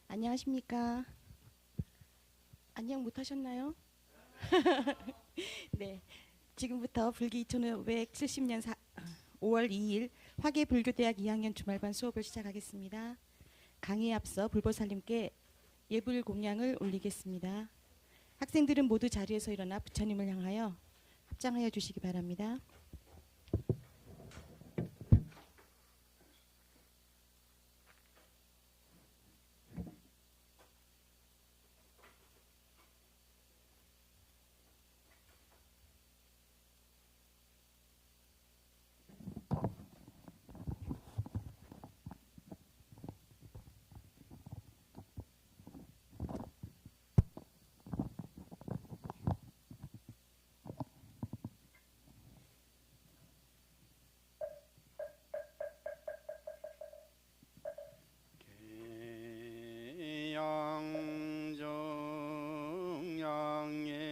안녕하십니까? 안녕 못하셨나요? 네, 지금부터 불기 2570년 5월 2일 화계불교대학 2학년 주말반 수업을 시작하겠습니다. 강의에 앞서 불보살님께 예불 공양을 올리겠습니다. 학생들은 모두 자리에서 일어나 부처님을 향하여 합장하여 주시기 바랍니다.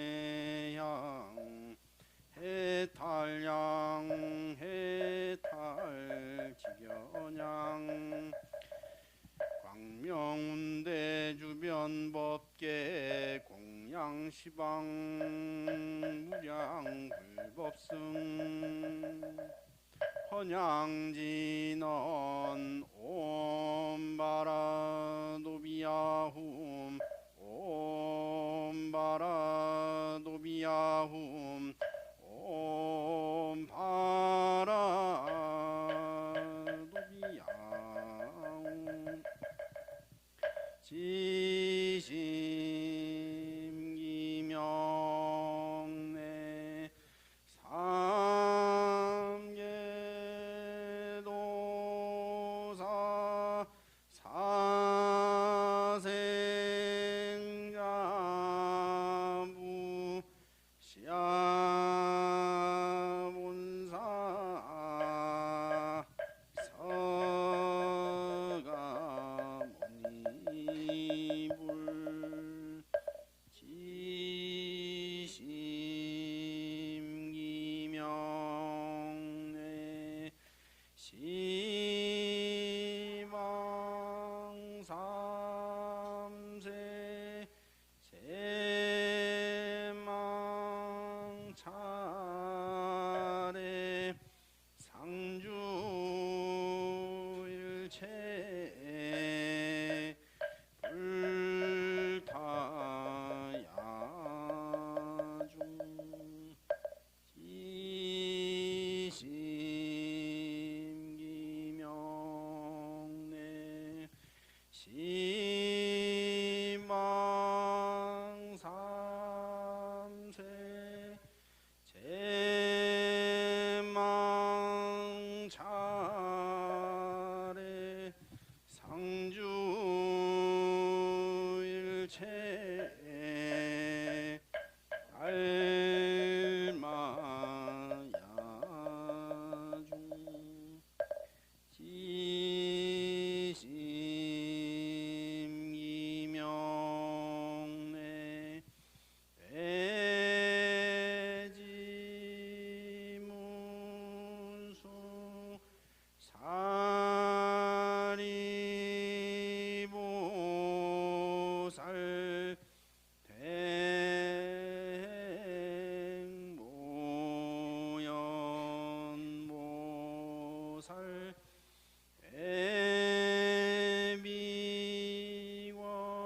양정양예양 해탈양 해탈지견양 광명운대 주변법계 공양시방 무량불법승 헌양진언 옴바라도비야훔 옴바라도비야훔 옴바라도비야훔 지심기명내 삼계도사 사생자부 시아본사 서가모니불 지심기명내 시방삼세 제망차례 상주일체 불타야중 지심기명내 시망삼세 제망차례 상주일체 알마야중 지심기명내 배지문수 사리보살 백모연보살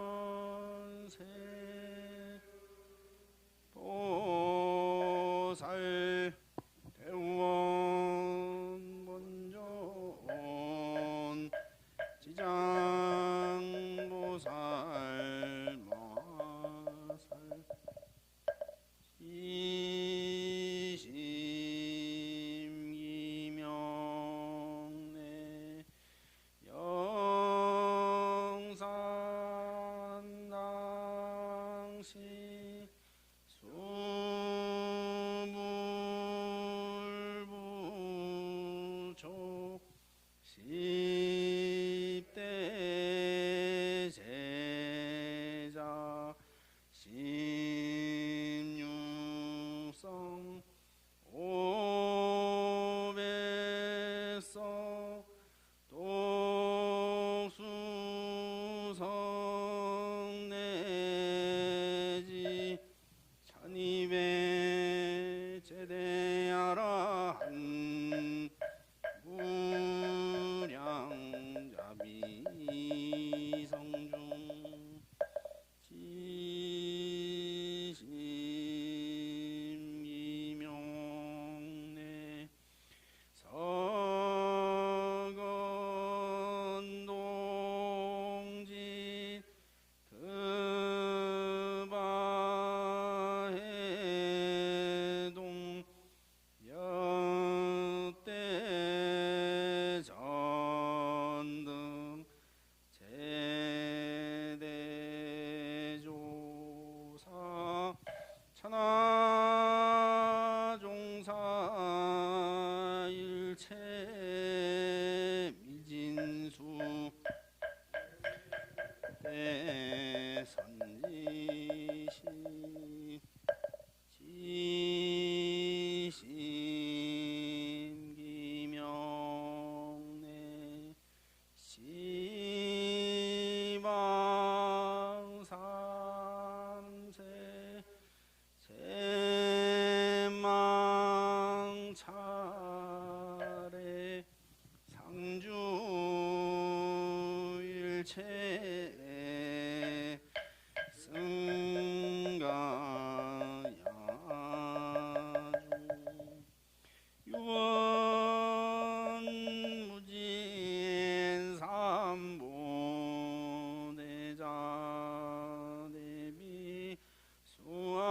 애비원세 보살 대원 본존 지장보살 마살 이심기명내 영산당시 수불부족 십대 제자 십육성 오백성 독수성 일체 승가야주 유언무진 삼보대자 대비 수화정내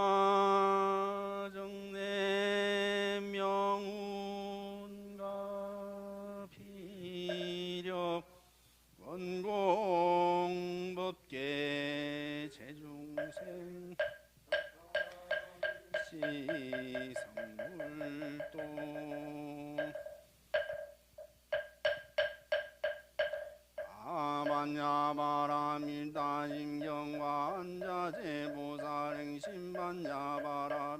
명운가 피력 원공법계 제중생 시성물도 아반야바라밀다심경관자제보살행 신반야바라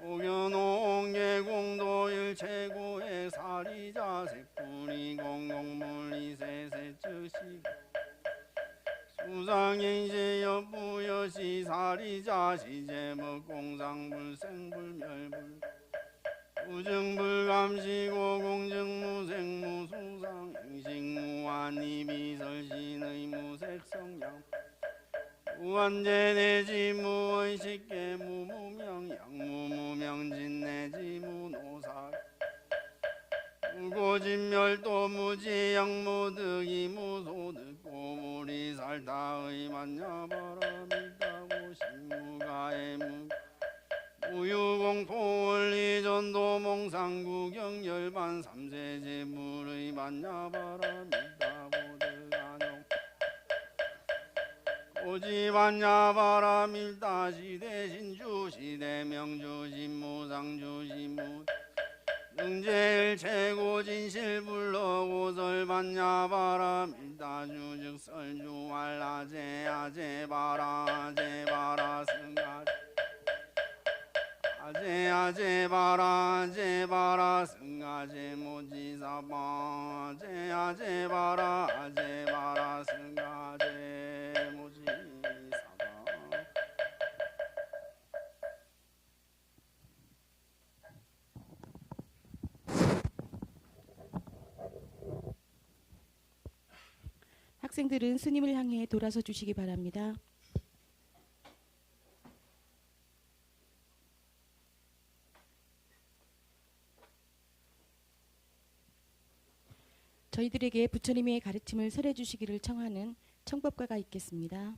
오견옹예공도일체고의 사리자 색분이 공공물리세세즉시 수상인시 여부여시 사리자 시제목공상불생불멸불 우증불감시고 공증무생무수상 행식무한이비설신의 무색성양 무한제내지 무의식계 무무명 양무무명진내지 무노사 무고진멸도 무지양무득이 무소득 고물이 살다의 만야바라밀다고 신무가의 무유공포원리전도 몽상구경열반 삼세제물의 만야바라밀다고 드가뇽 오지반야바라 밀다시대신주 시대명주 신무상주 신무 능제일 최고진실불러 오설반야바라 밀다주 즉설주 알라제 아제바라 제바라 승아 아제바라 제바라 승아제 모지사바 아제바라 승아제 모지사바 학생들은 스님을 향해 돌아서 주시기 바랍니다. 저희들에게 부처님의 가르침을 설해 주시기를 청하는 청법가가 있겠습니다.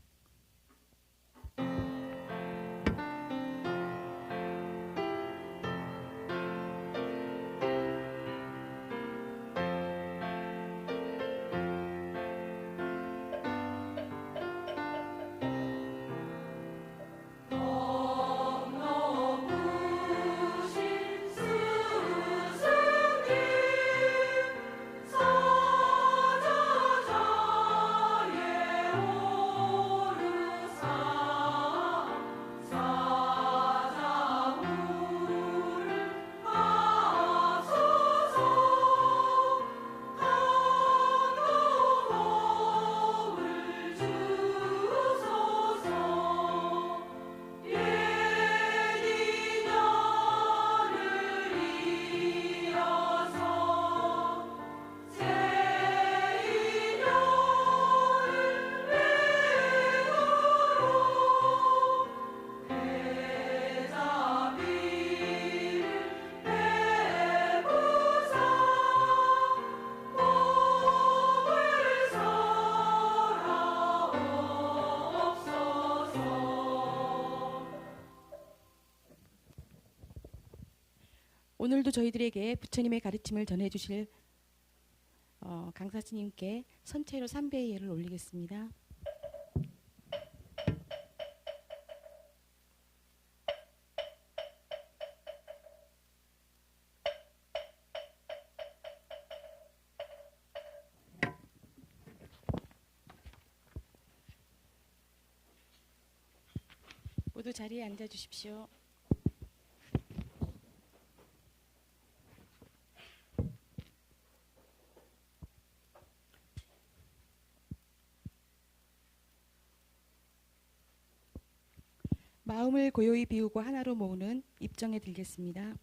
오늘도 저희들에게 부처님의 가르침을 전해주실 강사 스님께 선체로 삼배의 예를 올리겠습니다. 모두 자리에 앉아 주십시오. 마음을 고요히 비우고 하나로 모으는 입정에 들겠습니다.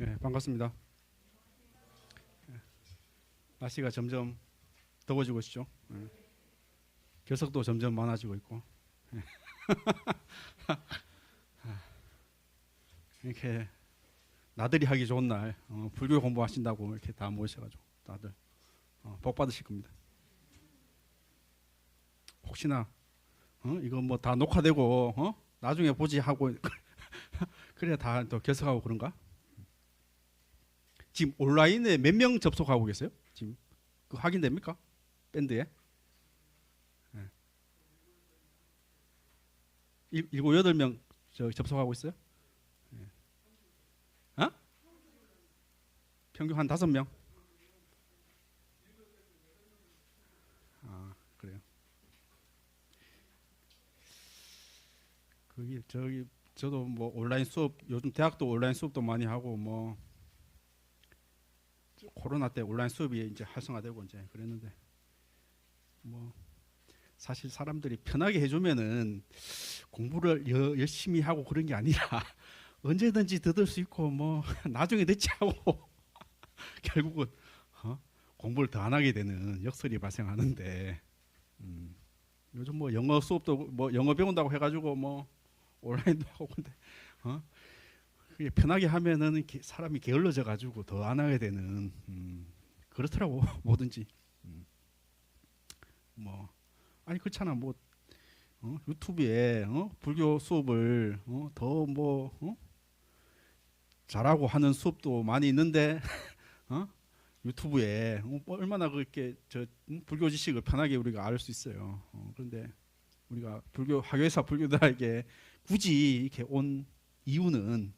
예, 반갑습니다. 날씨가 점점 더워지고 있죠. 예. 격석도 점점 많아지고 있고. 예. 이렇게 나들이 하기 좋은 날 불교 공부하신다고 이렇게 다 모이셔가지고 다들 복 받으실 겁니다. 혹시나 이거 뭐 다 녹화되고 나중에 보지 하고 그래야 다 또 결석하고 그런가? 지금 온라인에 몇 명 접속하고 계세요? 지금 그 확인됩니까? 밴드에? 네. 7, 8명 접속하고 있어요? 네. 어? 평균 한 5명? 아, 그래요. 그게 저도 뭐 온라인 수업, 요즘 대학도 온라인 수업도 많이 하고 뭐 코로나 때 온라인 수업이 이제 활성화되고 이제 그랬는데 뭐 사실 사람들이 편하게 해주면은 공부를 열심히 하고 그런 게 아니라 언제든지 듣을 수 있고 뭐 나중에 듣지 하고 결국은 공부를 더 안 하게 되는 역설이 발생하는데 요즘 뭐 영어 수업도 뭐 영어 배운다고 해가지고 뭐 온라인도 하고 근데 그게 편하게 하면은 사람이 게을러져 가지고 더 안 하게 되는 그렇더라고 뭐든지 뭐 아니 그렇잖아 뭐 유튜브에 불교 수업을 더 뭐 잘하고 하는 수업도 많이 있는데 유튜브에 뭐 얼마나 그렇게 불교 지식을 편하게 우리가 알 수 있어요. 그런데 우리가 불교 학교에서 불교들에게 굳이 이렇게 온 이유는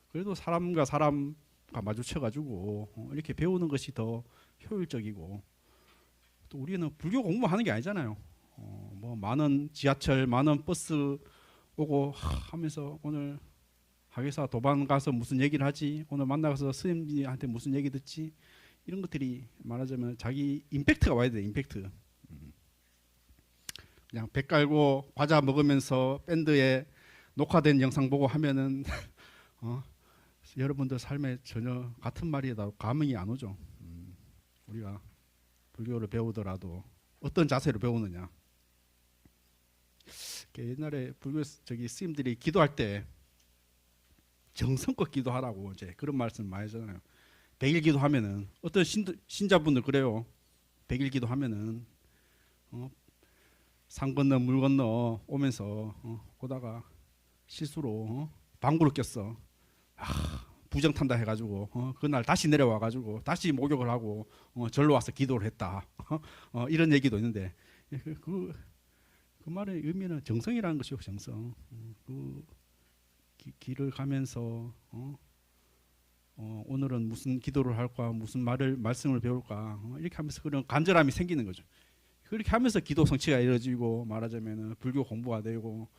그래도 사람과 사람과 마주쳐가지고 이렇게 배우는 것이 더 효율적이고 또 우리는 불교 공부만 하는 게 아니잖아요. 뭐 많은 지하철, 많은 버스 오고 하면서 오늘 학예사 도반 가서 무슨 얘기를 하지? 오늘 만나서 스님한테 무슨 얘기 듣지? 이런 것들이 말하자면 자기 임팩트가 와야 돼. 임팩트. 그냥 배 깔고 과자 먹으면서 밴드에 녹화된 영상 보고 하면은 여러분들 삶에 전혀 같은 말이라도 감흥이 안 오죠. 우리가 불교를 배우더라도 어떤 자세로 배우느냐. 옛날에 불교 스님들이 기도할 때 정성껏 기도하라고 이제 그런 말씀 많이 하잖아요. 100일 기도하면은 어떤 신자분들 그래요. 100일 기도하면은 산 건너 물 건너 오면서 오다가 실수로 방구를 꼈어. 부정 탄다 해가지고 그날 다시 내려와 가지고 다시 목욕을 하고 절로 와서 기도를 했다. 이런 얘기도 있는데 그 말의 의미는 정성이라는 것이요. 정성. 그 길을 가면서 오늘은 무슨 기도를 할까, 무슨 말씀을 배울까 이렇게 하면서 그런 간절함이 생기는 거죠. 그렇게 하면서 기도 성취가 이루어지고 말하자면 불교 공부가 되고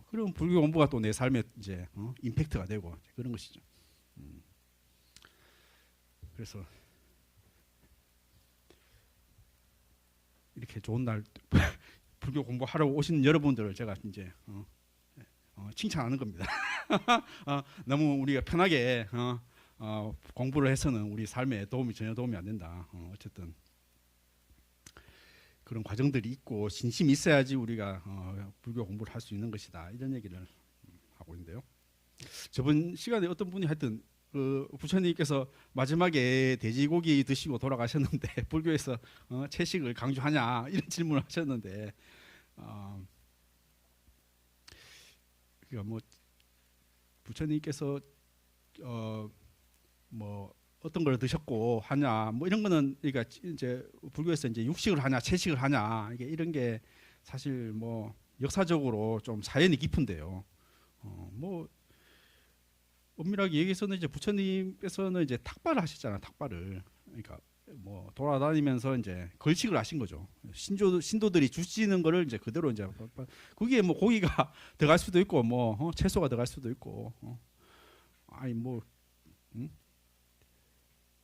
그럼 불교 공부가 또 내 삶에 이제 임팩트가 되고 그런 것이죠. 그래서 이렇게 좋은 날 불교 공부하러 오시는 여러분들을 제가 이제 칭찬하는 겁니다. 너무 우리가 편하게 공부를 해서는 우리 삶에 전혀 도움이 안 된다. 어쨌든 그런 과정들이 있고 신심이 있어야지 우리가 불교 공부를 할 수 있는 것이다. 이런 얘기를 하고 있는데요. 저번 시간에 어떤 분이 하여튼 그 부처님께서 마지막에 돼지고기 드시고 돌아가셨는데 불교에서 채식을 강조하냐 이런 질문을 하셨는데 그러니까 뭐 부처님께서 뭐 어떤 걸 드셨고 하냐 뭐 이런 거는 그러니까 이제 불교에서 이제 육식을 하냐 채식을 하냐 이게 이런 게 사실 뭐 역사적으로 좀 사연이 깊은데요. 뭐 엄밀하게 얘기해서는 이제 부처님께서는 이제 탁발을 하셨잖아요. 탁발을 그러니까 뭐 돌아다니면서 이제 걸식을 하신 거죠. 신도들이 주시는 거를 이제 그대로 이제 그게 뭐 고기가 들어갈 수도 있고 뭐 채소가 들어갈 수도 있고 아니 뭐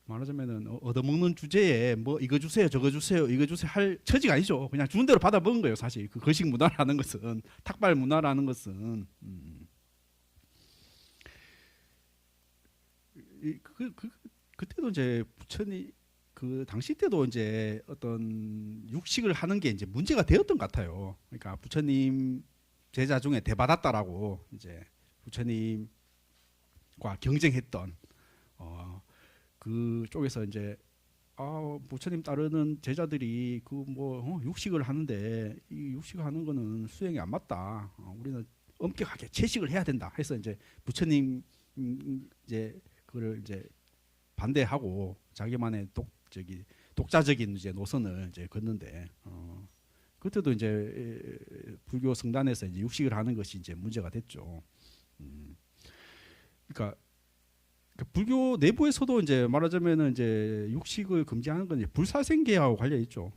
말하자면은 얻어먹는 주제에 뭐 이거 주세요 저거 주세요 이거 주세요 할 처지가 아니죠. 그냥 주는 대로 받아 먹은 거예요. 사실 그 걸식 문화라는 것은 탁발 문화라는 것은 그때도 이제 부처님 그 당시 때도 이제 어떤 육식을 하는 게 이제 문제가 되었던 것 같아요. 그러니까 부처님 제자 중에 대받았다라고 이제 부처님과 경쟁했던 그 쪽에서 이제 부처님 따르는 제자들이 그 뭐 육식을 하는데 이 육식을 하는 거는 수행이 안 맞다. 우리는 엄격하게 채식을 해야 된다. 해서 이제 부처님 이제 그걸 이제 반대하고 자기만의 독자적인 이제 노선을 이제 걷는데 그때도 이제 불교 성단에서 이제 육식을 하는 것이 이제 문제가 됐죠. 그러니까 불교 내부에서도 이제 말하자면은 이제 육식을 금지하는 건 이제 불살생계하고 관련 있죠.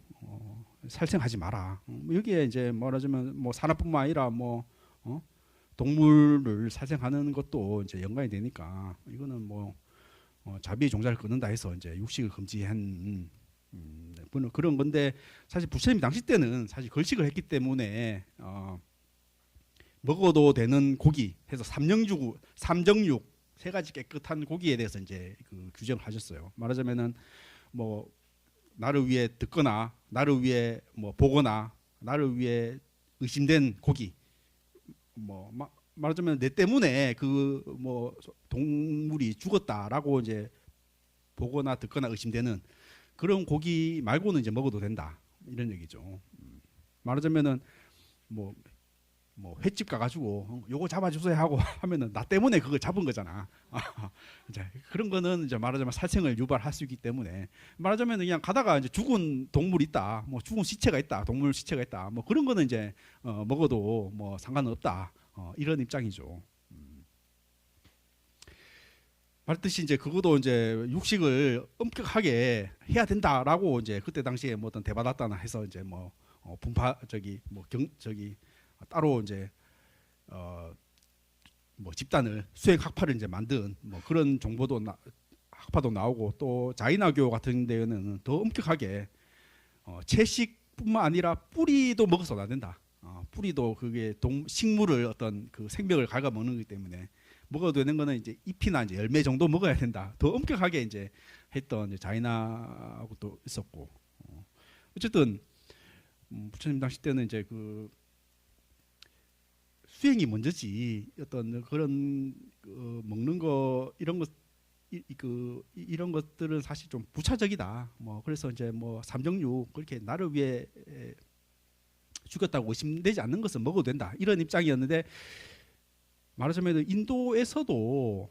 살생하지 마라. 여기에 이제 말하자면 뭐 산업뿐만 아니라 뭐 동물을 살생하는 것도 이제 연관이 되니까 이거는 뭐 자비의 종자를 끊는다 해서 이제 육식을 금지한 그런 건데 사실 부처님 당시 때는 사실 걸식을 했기 때문에 먹어도 되는 고기 해서 삼정육 세 가지 깨끗한 고기에 대해서 이제 그 규정을 하셨어요. 말하자면은 뭐 나를 위해 듣거나 나를 위해 뭐 보거나 나를 위해 의심된 고기 뭐 말하자면 내 때문에 그 뭐 동물이 죽었다라고 이제 보거나 듣거나 의심되는 그런 고기 말고는 이제 먹어도 된다 이런 얘기죠. 말하자면은 뭐 횟집 가가지고 요거 잡아주세요 하고 하면은 나 때문에 그걸 잡은 거잖아. 이제 그런 거는 이제 말하자면 살생을 유발할 수 있기 때문에 말하자면 그냥 가다가 이제 죽은 동물이 있다, 뭐 죽은 시체가 있다, 동물 시체가 있다, 뭐 그런 거는 이제 먹어도 뭐 상관은 없다 이런 입장이죠. 말듯이 이제 그것도 이제 육식을 엄격하게 해야 된다라고 이제 그때 당시에 뭐 어떤 대받았다나 해서 이제 뭐 분파 따로 이제 뭐 집단을 수행 학파를 이제 만든 뭐 그런 정보도 학파도 나오고 또 자이나교 같은 데는 더 엄격하게 채식뿐만 아니라 뿌리도 먹어서는 안 된다. 뿌리도 그게 식물을 어떤 그 생명을 갉아먹는 거기 때문에 먹어도 되는 거는 이제 잎이나 이제 열매 정도 먹어야 된다. 더 엄격하게 이제 했던 이제 자이나하고도 있었고 어쨌든 부처님 당시 때는 이제 그 수행이 먼저지 어떤 그런 먹는 거 이런 것 이런 것들은 사실 좀 부차적이다. 뭐 그래서 이제 뭐 삼정육 그렇게 나를 위해 죽였다고 의심되지 않는 것은 먹어도 된다 이런 입장이었는데 말하자면 인도에서도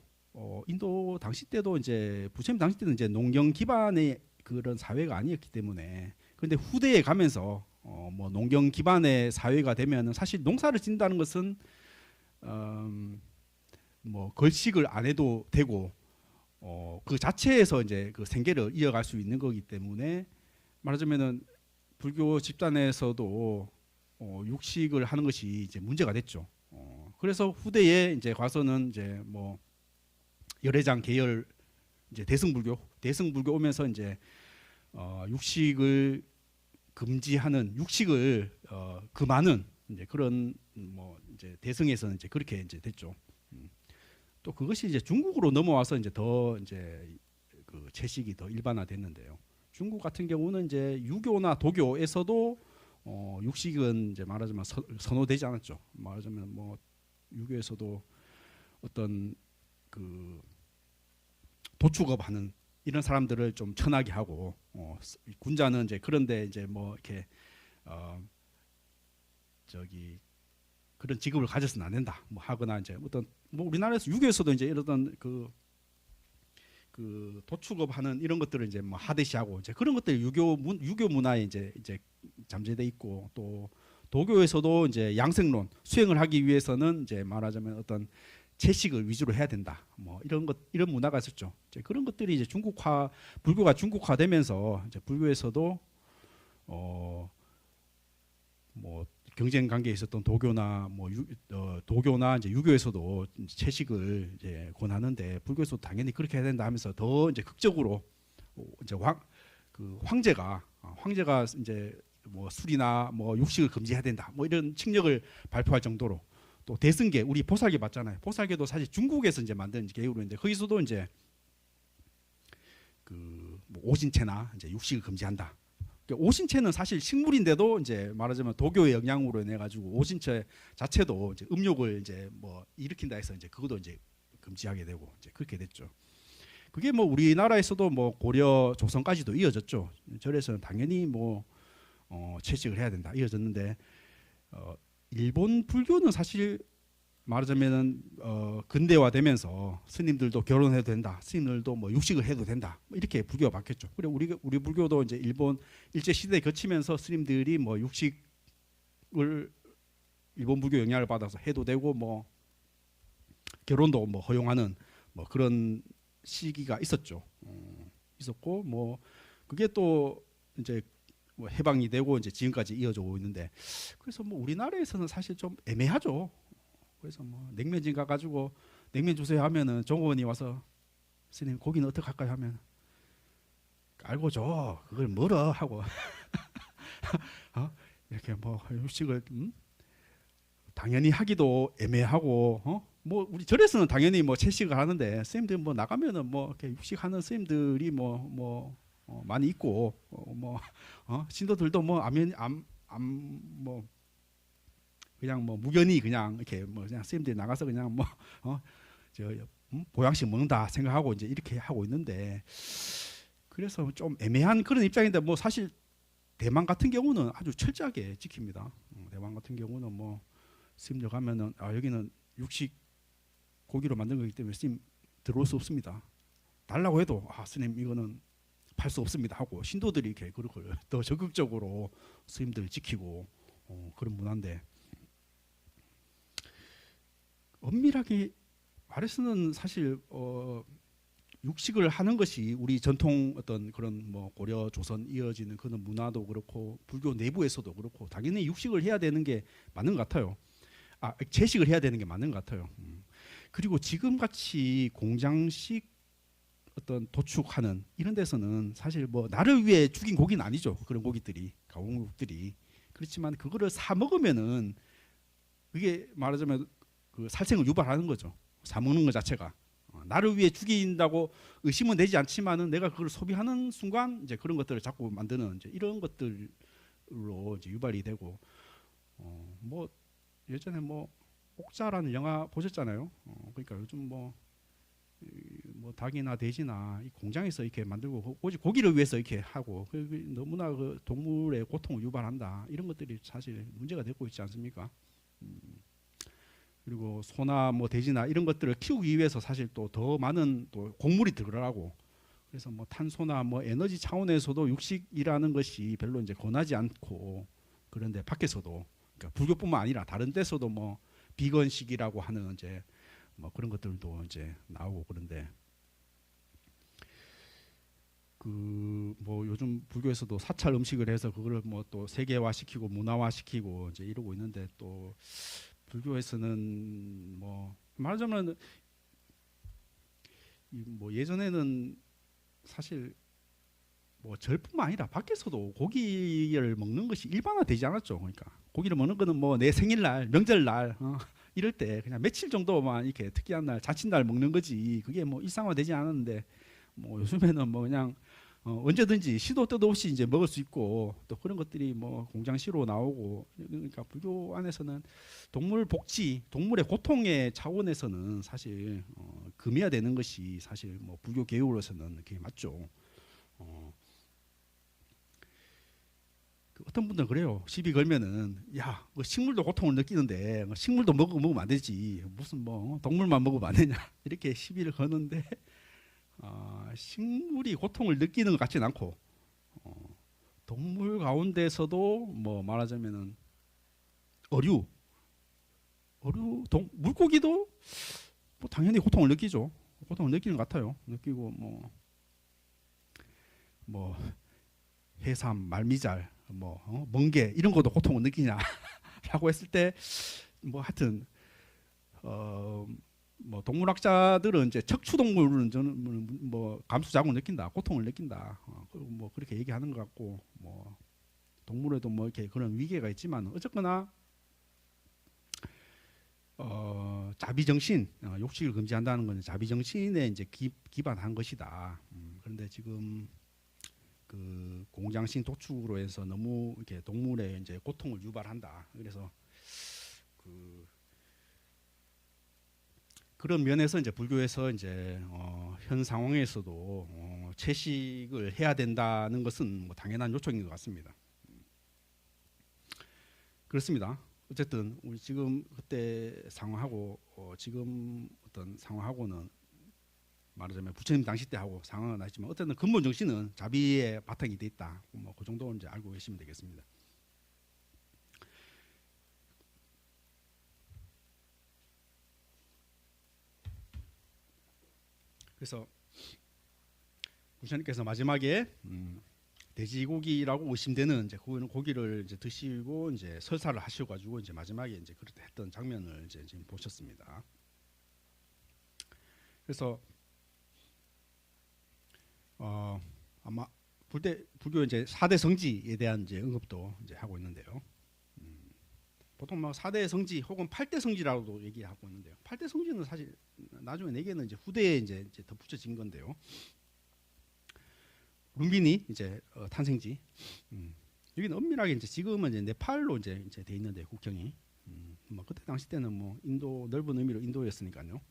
인도 당시 때도 이제 부처님 당시 때는 이제 농경 기반의 그런 사회가 아니었기 때문에 근데 후대에 가면서 뭐 농경 기반의 사회가 되면은 사실 농사를 짓는다는 것은 뭐 걸식을 안 해도 되고 그 자체에서 이제 그 생계를 이어갈 수 있는 거기 때문에 말하자면은 불교 집단에서도 육식을 하는 것이 이제 문제가 됐죠. 그래서 후대에 이제 가서는 이제 뭐 열애장 계열 이제 대승불교 오면서 이제 육식을 금지하는 육식을 금하는 이제 그런 뭐 이제 대승에서는 이제 그렇게 이제 됐죠. 또 그것이 이제 중국으로 넘어와서 이제 더 이제 그 채식이 더 일반화됐는데요. 중국 같은 경우는 이제 유교나 도교에서도 육식은 이제 말하자면 선호되지 않았죠. 말하자면 뭐 유교에서도 어떤 그 도축업하는 이런 사람들을 좀 천하게 하고 군자는 이제 그런데 이제 뭐 이렇게 그런 직업을 가져서는 안 된다. 뭐 하거나 이제 어떤 뭐 우리나라에서 유교에서도 이제 이런 그 도축업하는 이런 것들을 이제 뭐 하듯이하고 이제 그런 것들 유교 문화에 이제 잠재돼 있고 또 도교에서도 이제 양생론 수행을 하기 위해서는 이제 말하자면 어떤 채식을 위주로 해야 된다. 뭐 이런 문화가 있었죠. 이제 그런 것들이 이제 불교가 중국화되면서 이제 불교에서도 뭐 경쟁 관계에 있었던 도교나 도교나 이제 유교에서도 채식을 이제 권하는데 불교에서도 당연히 그렇게 해야 된다 하면서 더 이제 극적으로 이제 황제가 이제 뭐 술이나 뭐 육식을 금지해야 된다. 뭐 이런 칙령을 발표할 정도로 또 대승계 우리 보살계 맞잖아요. 보살계도 사실 중국에서 이제 만든 계율인데 거기서도 이제 그뭐 오신채나 이제 육식을 금지한다. 그러니까 오신채는 사실 식물인데도 이제 말하자면 도교의 영향으로 인해 가지고 오신채 자체도 이제 음욕을 이제 뭐 일으킨다 해서 이제 그것도 이제 금지하게 되고 이제 그렇게 됐죠. 그게 뭐 우리나라에서도 뭐 고려 조선까지도 이어졌죠. 절에서는 당연히 뭐 채식을 해야 된다 이어졌는데 일본 불교는 사실 말하자면은 근대화되면서 스님들도 결혼해도 된다, 스님들도 뭐 육식을 해도 된다 뭐 이렇게 불교가 바뀌었죠. 그래 우리 불교도 이제 일본 일제 시대에 거치면서 스님들이 뭐 육식을 일본 불교 영향을 받아서 해도 되고 뭐 결혼도 뭐 허용하는 뭐 그런 시기가 있었죠. 있었고 뭐 그게 또 이제 뭐 해방이 되고 이제 지금까지 이어져 오고 있는데 그래서 뭐 우리나라에서는 사실 좀 애매하죠. 그래서 뭐 냉면집 가가지고 냉면 주세요 하면은 종업원이 와서 스님 고기는 어떻게 할까요 하면 알고 줘 그걸 뭐라 하고 이렇게 뭐 육식을 당연히 하기도 애매하고 뭐 우리 절에서는 당연히 뭐 채식을 하는데 스님들 뭐 나가면은 뭐 이렇게 육식하는 스님들이 뭐 많이 있고 신도들도 뭐 뭐 그냥 뭐 무견히 그냥 이렇게 뭐 그냥 스님들이 나가서 그냥 뭐 보양식 먹는다 생각하고 이제 이렇게 하고 있는데 그래서 좀 애매한 그런 입장인데 뭐 사실 대만 같은 경우는 아주 철저하게 지킵니다. 대만 같은 경우는 뭐 스님들 가면은 여기는 육식 고기로 만든 거기 때문에 스님 들어올 수 없습니다. 달라고 해도 스님 이거는 팔 수 없습니다 하고 신도들이 이렇게 그걸 더 적극적으로 스님들 지키고 그런 문화인데 엄밀하게 말해서는 사실 육식을 하는 것이 우리 전통 어떤 그런 뭐 고려 조선 이어지는 그런 문화도 그렇고 불교 내부에서도 그렇고 당연히 육식을 해야 되는 게 맞는 것 같아요. 채식을 해야 되는 게 맞는 것 같아요. 그리고 지금 같이 공장식 어떤 도축하는 이런 데서는 사실 뭐 나를 위해 죽인 고기는 아니죠. 그런 고기들이 가공육들이 그렇지만 그거를 사 먹으면은 그게 말하자면 그 살생을 유발하는 거죠. 사 먹는 것 자체가 나를 위해 죽인다고 의심은 되지 않지만은 내가 그걸 소비하는 순간 이제 그런 것들을 자꾸 만드는 이제 이런 것들로 이제 유발이 되고 뭐 예전에 뭐 옥자라는 영화 보셨잖아요. 그러니까 요즘 뭐 닭이나 돼지나 이 공장에서 이렇게 만들고 오직 고기를 위해서 이렇게 하고 너무나 그 동물의 고통을 유발한다 이런 것들이 사실 문제가 되고 있지 않습니까? 그리고 소나 뭐 돼지나 이런 것들을 키우기 위해서 사실 또 더 많은 또 곡물이 들어가고 그래서 뭐 탄소나 뭐 에너지 차원에서도 육식이라는 것이 별로 이제 권하지 않고 그런데 밖에서도 그러니까 불교뿐만 아니라 다른 데서도 뭐 비건식이라고 하는 이제 뭐 그런 것들도 이제 나오고 그런데 그 뭐 요즘 불교에서도 사찰 음식을 해서 그거를 뭐 또 세계화 시키고 문화화 시키고 이제 이러고 있는데 또 불교에서는 뭐 말하자면 뭐 예전에는 사실 뭐 절뿐만 아니라 밖에서도 고기를 먹는 것이 일반화되지 않았죠. 그러니까 고기를 먹는 거는 뭐 내 생일날, 명절날 이럴 때 그냥 며칠 정도만 이렇게 특이한 날, 자칫날 먹는 거지. 그게 뭐 일상화되지 않았는데 뭐 요즘에는 뭐 그냥 언제든지 시도 때도 없이 이제 먹을 수 있고 또 그런 것들이 뭐 공장시로 나오고 그러니까 불교 안에서는 동물 복지, 동물의 고통의 차원에서는 사실 금해야 되는 것이 사실 뭐 불교 개요로서는 그게 맞죠. 어떤 분들은 그래요. 시비 걸면은 야, 뭐 식물도 고통을 느끼는데 식물도 먹으면 안 되지. 무슨 뭐 동물만 먹으면 안 되냐 이렇게 시비를 거는데 식물이 고통을 느끼는 것 같지는 않고 동물 가운데서도 뭐 말하자면은 물고기도 뭐 당연히 고통을 느끼죠. 고통을 느끼는 것 같아요. 느끼고 뭐 해삼, 말미잘, 멍게 이런 것도 고통을 느끼냐라고 했을 때 뭐 하여튼 뭐 동물학자들은 이제 척추동물은 저는 뭐 감수자국을 느낀다, 고통을 느낀다, 뭐 그렇게 얘기하는 것 같고 뭐 동물에도 뭐 이렇게 그런 위계가 있지만 어쨌거나 자비정신, 욕식을 금지한다는 것은 자비정신에 이제 기반한 것이다. 그런 그런데 지금 그 공장신 도축으로 해서 너무 이렇게 동물의 이제 고통을 유발한다. 그래서 그런 면에서 이제 불교에서 이제 현 상황에서도 채식을 해야 된다는 것은 뭐 당연한 요청인 것 같습니다. 그렇습니다. 어쨌든 우리 지금 그때 상황하고 지금 어떤 상황하고는 말하자면 부처님 당시 때 하고 상황은 아니지만 어쨌든 근본 정신은 자비의 바탕이 돼 있다. 뭐 그 정도 이제 알고 계시면 되겠습니다. 그래서 부처님께서 마지막에 돼지고기라고 의심되는 이제 그 고기를 이제 드시고 이제 설사를 하셔가지고 이제 마지막에 이제 그렇게 했던 장면을 이제 지금 보셨습니다. 그래서 아마 불교 이제 4대 성지에 대한 이제 언급도 이제 하고 있는데요. 보통 뭐 4대 성지 혹은 8대 성지라고도 얘기하고 있는데요. 8대 성지는 사실 나중에 4개는 이제 후대에 이제 덧붙여진 건데요. 룸비니 이제 탄생지. 여기는 엄밀하게 이제 지금은 이제 네팔로 이제 돼 있는데 국경이. 뭐 그때 당시 때는 뭐 인도 넓은 의미로 인도였으니까요.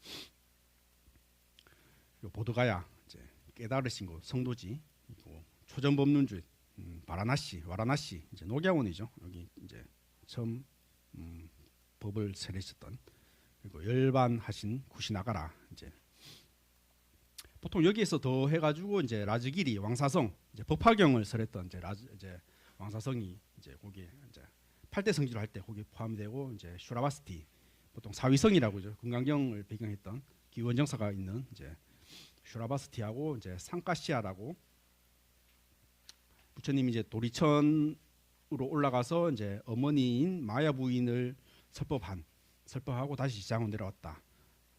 그리고 보드가야 이제 깨달으신 곳 성도지. 그리고 초전법륜주 와라나시 이제 녹야원이죠. 여기 이제 처음 법을 세례셨던 그리고 열반하신 구시나가라 이제 보통 여기에서 더 해가지고 이제 라즈기리 왕사성 이제 법화경을 설했던 이제 왕사성이 이제 거기에 이제 8대 성지로 할 때 거기 포함되고 이제 슈라바스티 보통 사위성이라고죠. 금강경을 배경했던 기원정사가 있는 이제 슈라바스티하고 이제 상카시아라고 부처님이 이제 도리천으로 올라가서 이제 어머니인 마야 부인을 설법하고 다시 지상으로 내려왔다.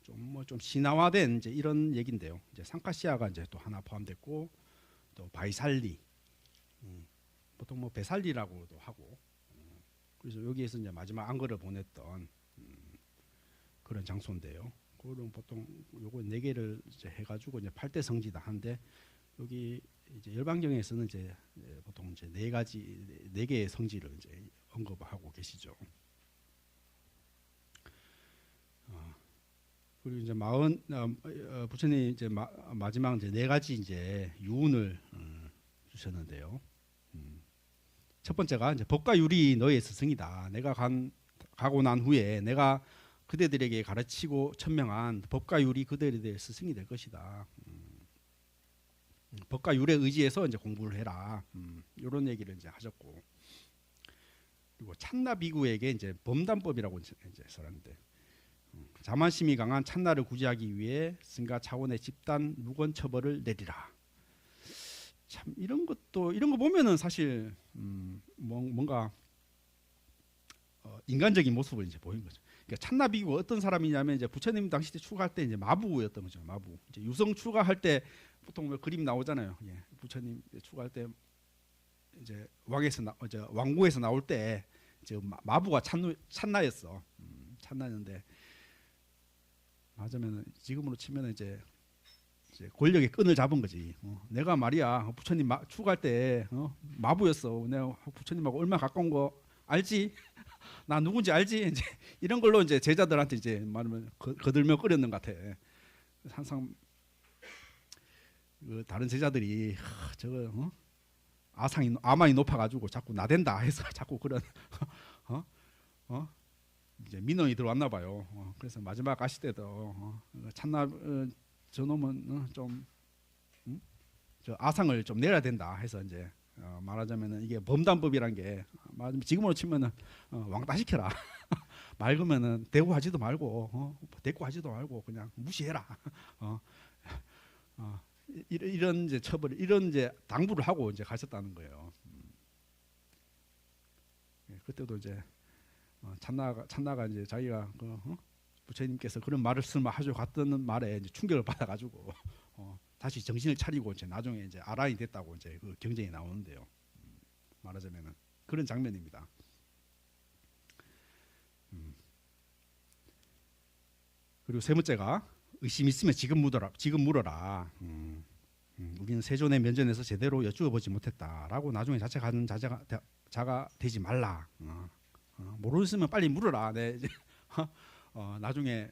좀 신화화된 이제 이런 얘긴데요. 이제 상카시아가 이제 또 하나 포함됐고 또 바이살리 보통 뭐 베살리라고도 하고 그래서 여기에서 이제 마지막 안거를 보냈던 그런 장소인데요. 그거는 보통 요거 4개를 이제 해가지고 이제 8대 성지다 한데 여기 이제 열반경에서는 이제 보통 이제 4개의 성지를 이제 언급하고 계시죠. 그리고 이제 부처님 이제 마지막 이제 4가지 이제 유운을 주셨는데요. 첫 번째가 이제 법과 율이 너의 스승이다. 내가 가고 난 후에 내가 그대들에게 가르치고 천명한 법과 율이 그대들의 스승이 될 것이다. 법과 율에 의지해서 이제 공부를 해라. 이런 얘기를 이제 하셨고, 그리고 찬나 비구에게 이제 범단법이라고 이제 설하는데, 자만심이 강한 찬나를 구제하기 위해 승가 차원의 집단 무건 처벌을 내리라. 참 이런 거 보면은 사실 뭔가 인간적인 모습을 이제 보인 거죠. 그러니까 찬나 비구가 어떤 사람이냐면 이제 부처님 당시 때 추가할 때 이제 마부였던 거죠. 마부. 이제 유성 추가할 때 보통 뭐 그림 나오잖아요. 예. 부처님 추가할 때 이제 왕궁에서 나올 때 이제 마부가 찬나였어. 찬나였는데 맞으면 지금으로 치면 이제 권력의 끈을 잡은 거지. 내가 말이야 부처님 추가할 때 마부였어. 내가 부처님하고 얼마나 가까운 거 알지? 나 누군지 알지? 이제 이런 걸로 이제 제자들한테 이제 말하면 거들며 끓였는 것 같아. 항상 그 다른 제자들이 저거 아만이 높아가지고 자꾸 나댄다 해서 자꾸 그런 이제 민원이 들어왔나 봐요. 그래서 마지막 가실 때도 찬나 저놈은 저 아상을 좀 내야 된다 해서 이제 말하자면은 이게 범단법이란 게 지금으로 치면은 왕따 시켜라. 맑으면은 대꾸하지도 말고 대꾸하지도 말고 그냥 무시해라. 이런 이제 처벌 이런 이제 당부를 하고 이제 가셨다는 거예요. 그때도 이제 찬나가 이제 자기가 부처님께서 그런 말씀하셔 갔던 말에 이제 충격을 받아가지고 다시 정신을 차리고 이제 나중에 이제 아란이 됐다고 이제 그 경전이 나오는데요. 말하자면은 그런 장면입니다. 그리고 세 번째가 의심 있으면 지금 물어라. 우리는 세존의 면전에서 제대로 여쭈어 보지 못했다라고 나중에 자책하는 자가 되지 말라. 모르겠으면 빨리 물어라. 네. 나중에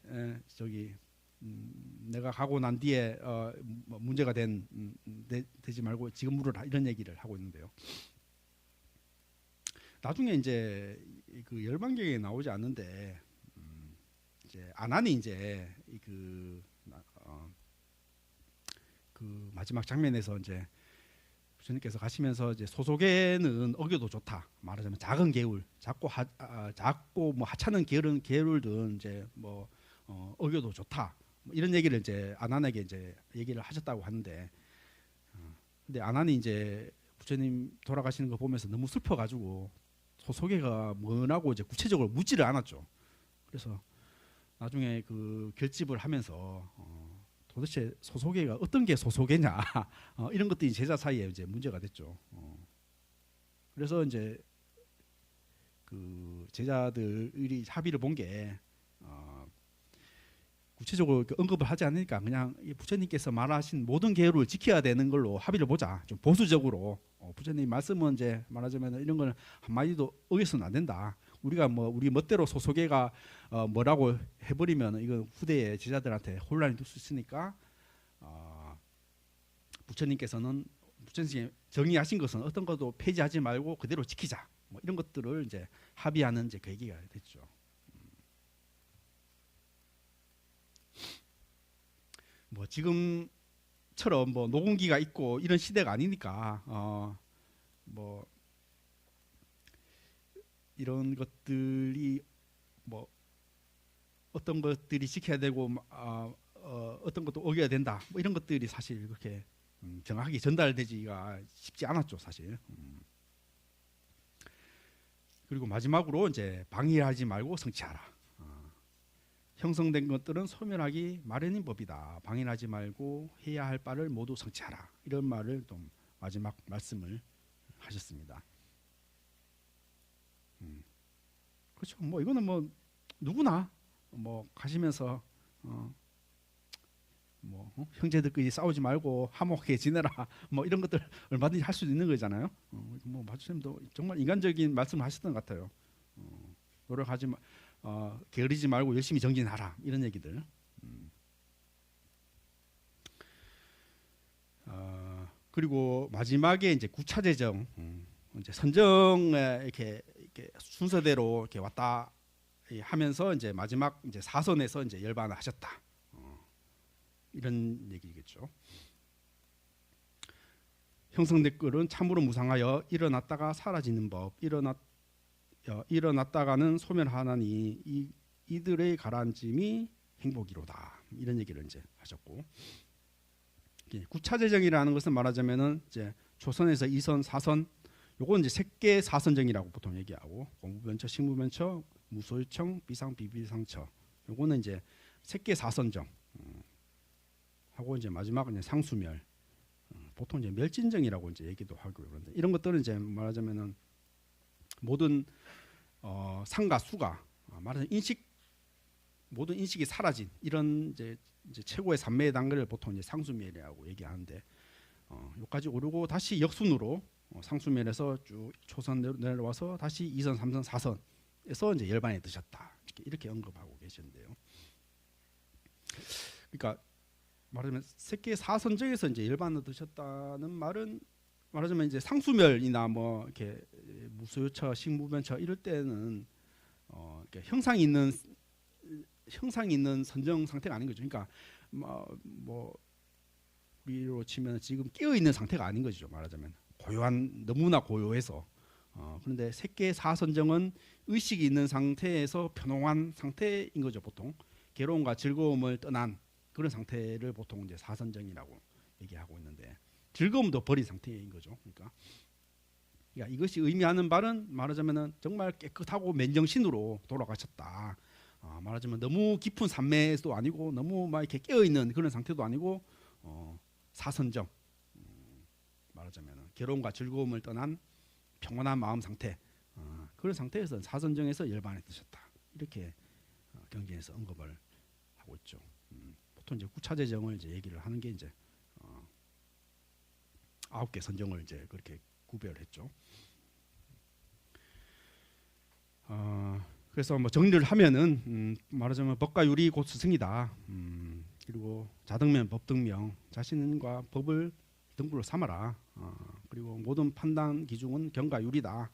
저기 내가 가고 난 뒤에 문제가 되지 말고 지금 물어라 이런 얘기를 하고 있는데요. 나중에 이제 그 열반경에 나오지 않는데 이제 아난이 이제 그 마지막 장면에서 이제 부처님께서 가시면서 이제 소속에는 어겨도 좋다. 말하자면 작은 계율, 작고 뭐 하찮은 계율든 이제 뭐 어겨도 좋다. 뭐 이런 얘기를 이제 아난에게 이제 얘기를 하셨다고 하는데, 근데 아난이 이제 부처님 돌아가시는 거 보면서 너무 슬퍼가지고 소속에가 뭐라고 이제 구체적으로 묻지를 않았죠. 그래서 나중에 그 결집을 하면서 도대체 소속애가 어떤 게 소속애냐 이런 것들이 제자 사이에 이제 문제가 됐죠. 그래서 이제 그 제자들이 합의를 본 게 구체적으로 언급을 하지 않으니까 그냥 부처님께서 말하신 모든 계율을 지켜야 되는 걸로 합의를 보자. 좀 보수적으로 부처님 말씀은 이제 말하자면 이런 걸 한마디도 어겨서는 안 된다. 우리가 뭐 우리 멋대로 소속애가 뭐라고 해버리면 이건 후대의 제자들한테 혼란이 될 수 있으니까 부처님께서는 부처님 정의하신 것은 어떤 것도 폐지하지 말고 그대로 지키자. 뭐 이런 것들을 이제 합의하는 이제 계기가 됐죠. 뭐 지금처럼 뭐 녹음기가 있고 이런 시대가 아니니까 뭐 이런 것들이 뭐 어떤 것들이 지켜야 되고 어떤 것도 어겨야 된다. 뭐 이런 것들이 사실 그렇게 정확하게 전달되지가 쉽지 않았죠, 사실. 그리고 마지막으로 이제 방해하지 말고 성취하라. 형성된 것들은 소멸하기 마련인 법이다. 방해하지 말고 해야 할 바를 모두 성취하라. 이런 말을 좀 마지막 말씀을 하셨습니다. 그렇죠. 뭐 이거는 뭐 누구나 뭐 가시면서 형제들끼리 싸우지 말고 화목하게 지내라. 뭐 이런 것들 얼마든지 할 수도 있는 거잖아요. 뭐 마주님도 정말 인간적인 말씀을 하셨던 것 같아요. 노력하지 마, 게으르지 말고 열심히 정진하라. 이런 얘기들. 그리고 마지막에 이제 구차재정, 이제 선정에 이렇게 순서대로 이렇게 왔다 하면서 이제 마지막 이제 사선에서 이제 열반을 하셨다. 이런 얘기겠죠. 형성된 것은 참으로 무상하여 일어났다가 사라지는 법, 일어났다가는 소멸하나니 이들의 가라앉음이 행복이로다. 이런 얘기를 이제 하셨고, 구차재정이라는 것은 말하자면은 이제 조선에서 2선, 4선, 요건 이제 색계 사선정이라고 보통 얘기하고, 공부변처, 식무변처, 무소유청, 비상, 비비상처, 요거는 이제 색계 사선정 하고 이제 마지막은 이제 상수멸, 보통 이제 멸진정이라고 이제 얘기도 하고 그런데 이런 것들은 이제 말하자면은 모든 상과 수가 말하자면 모든 인식이 사라진 이런 이제 최고의 산매의 단계를 보통 이제 상수멸이라고 얘기하는데, 여기까지 오르고 다시 역순으로 상수멸에서 쭉 초선 내려와서 다시 2선, 3선, 4선에서 이제 열반에 드셨다. 이렇게 언급하고 계시는데요. 그러니까 말하자면 색계 사선정에서 이제 열반을 드셨다는 말은 말하자면 이제 상수멸이나 뭐 이렇게 무소유처, 식무변처 이럴 때는 이렇게 형상이 있는 선정 상태가 아닌 거죠. 그러니까 뭐 우리로 치면 지금 깨어 있는 상태가 아닌 거죠. 말하자면 너무나 고요해서. 그런데 색계 사선정은 의식이 있는 상태에서 편홍한 상태인 거죠. 보통 괴로움과 즐거움을 떠난 그런 상태를 보통 이제 사선정이라고 얘기하고 있는데, 즐거움도 버린 상태인 거죠. 그러니까 이것이 의미하는 바는 말하자면은 정말 깨끗하고 맨정신으로 돌아가셨다. 말하자면 너무 깊은 산매도 아니고 너무 막 이렇게 깨어 있는 그런 상태도 아니고 사선정, 말하자면 괴로움과 즐거움을 떠난 평온한 마음 상태, 그런 상태에서 사선정에서 열반에 드셨다. 이렇게 경전에서 언급을 하고 있죠. 보통 이제 구차재정을 이제 얘기를 하는 게 이제 9개 선정을 이제 그렇게 구별했죠. 그래서 뭐 정리를 하면은 말하자면 법과 율이 곧 스승이다. 그리고 자등면 법등명, 자신과 법을 등불로 삼아라. 그리고 모든 판단 기준은 경과 율이다.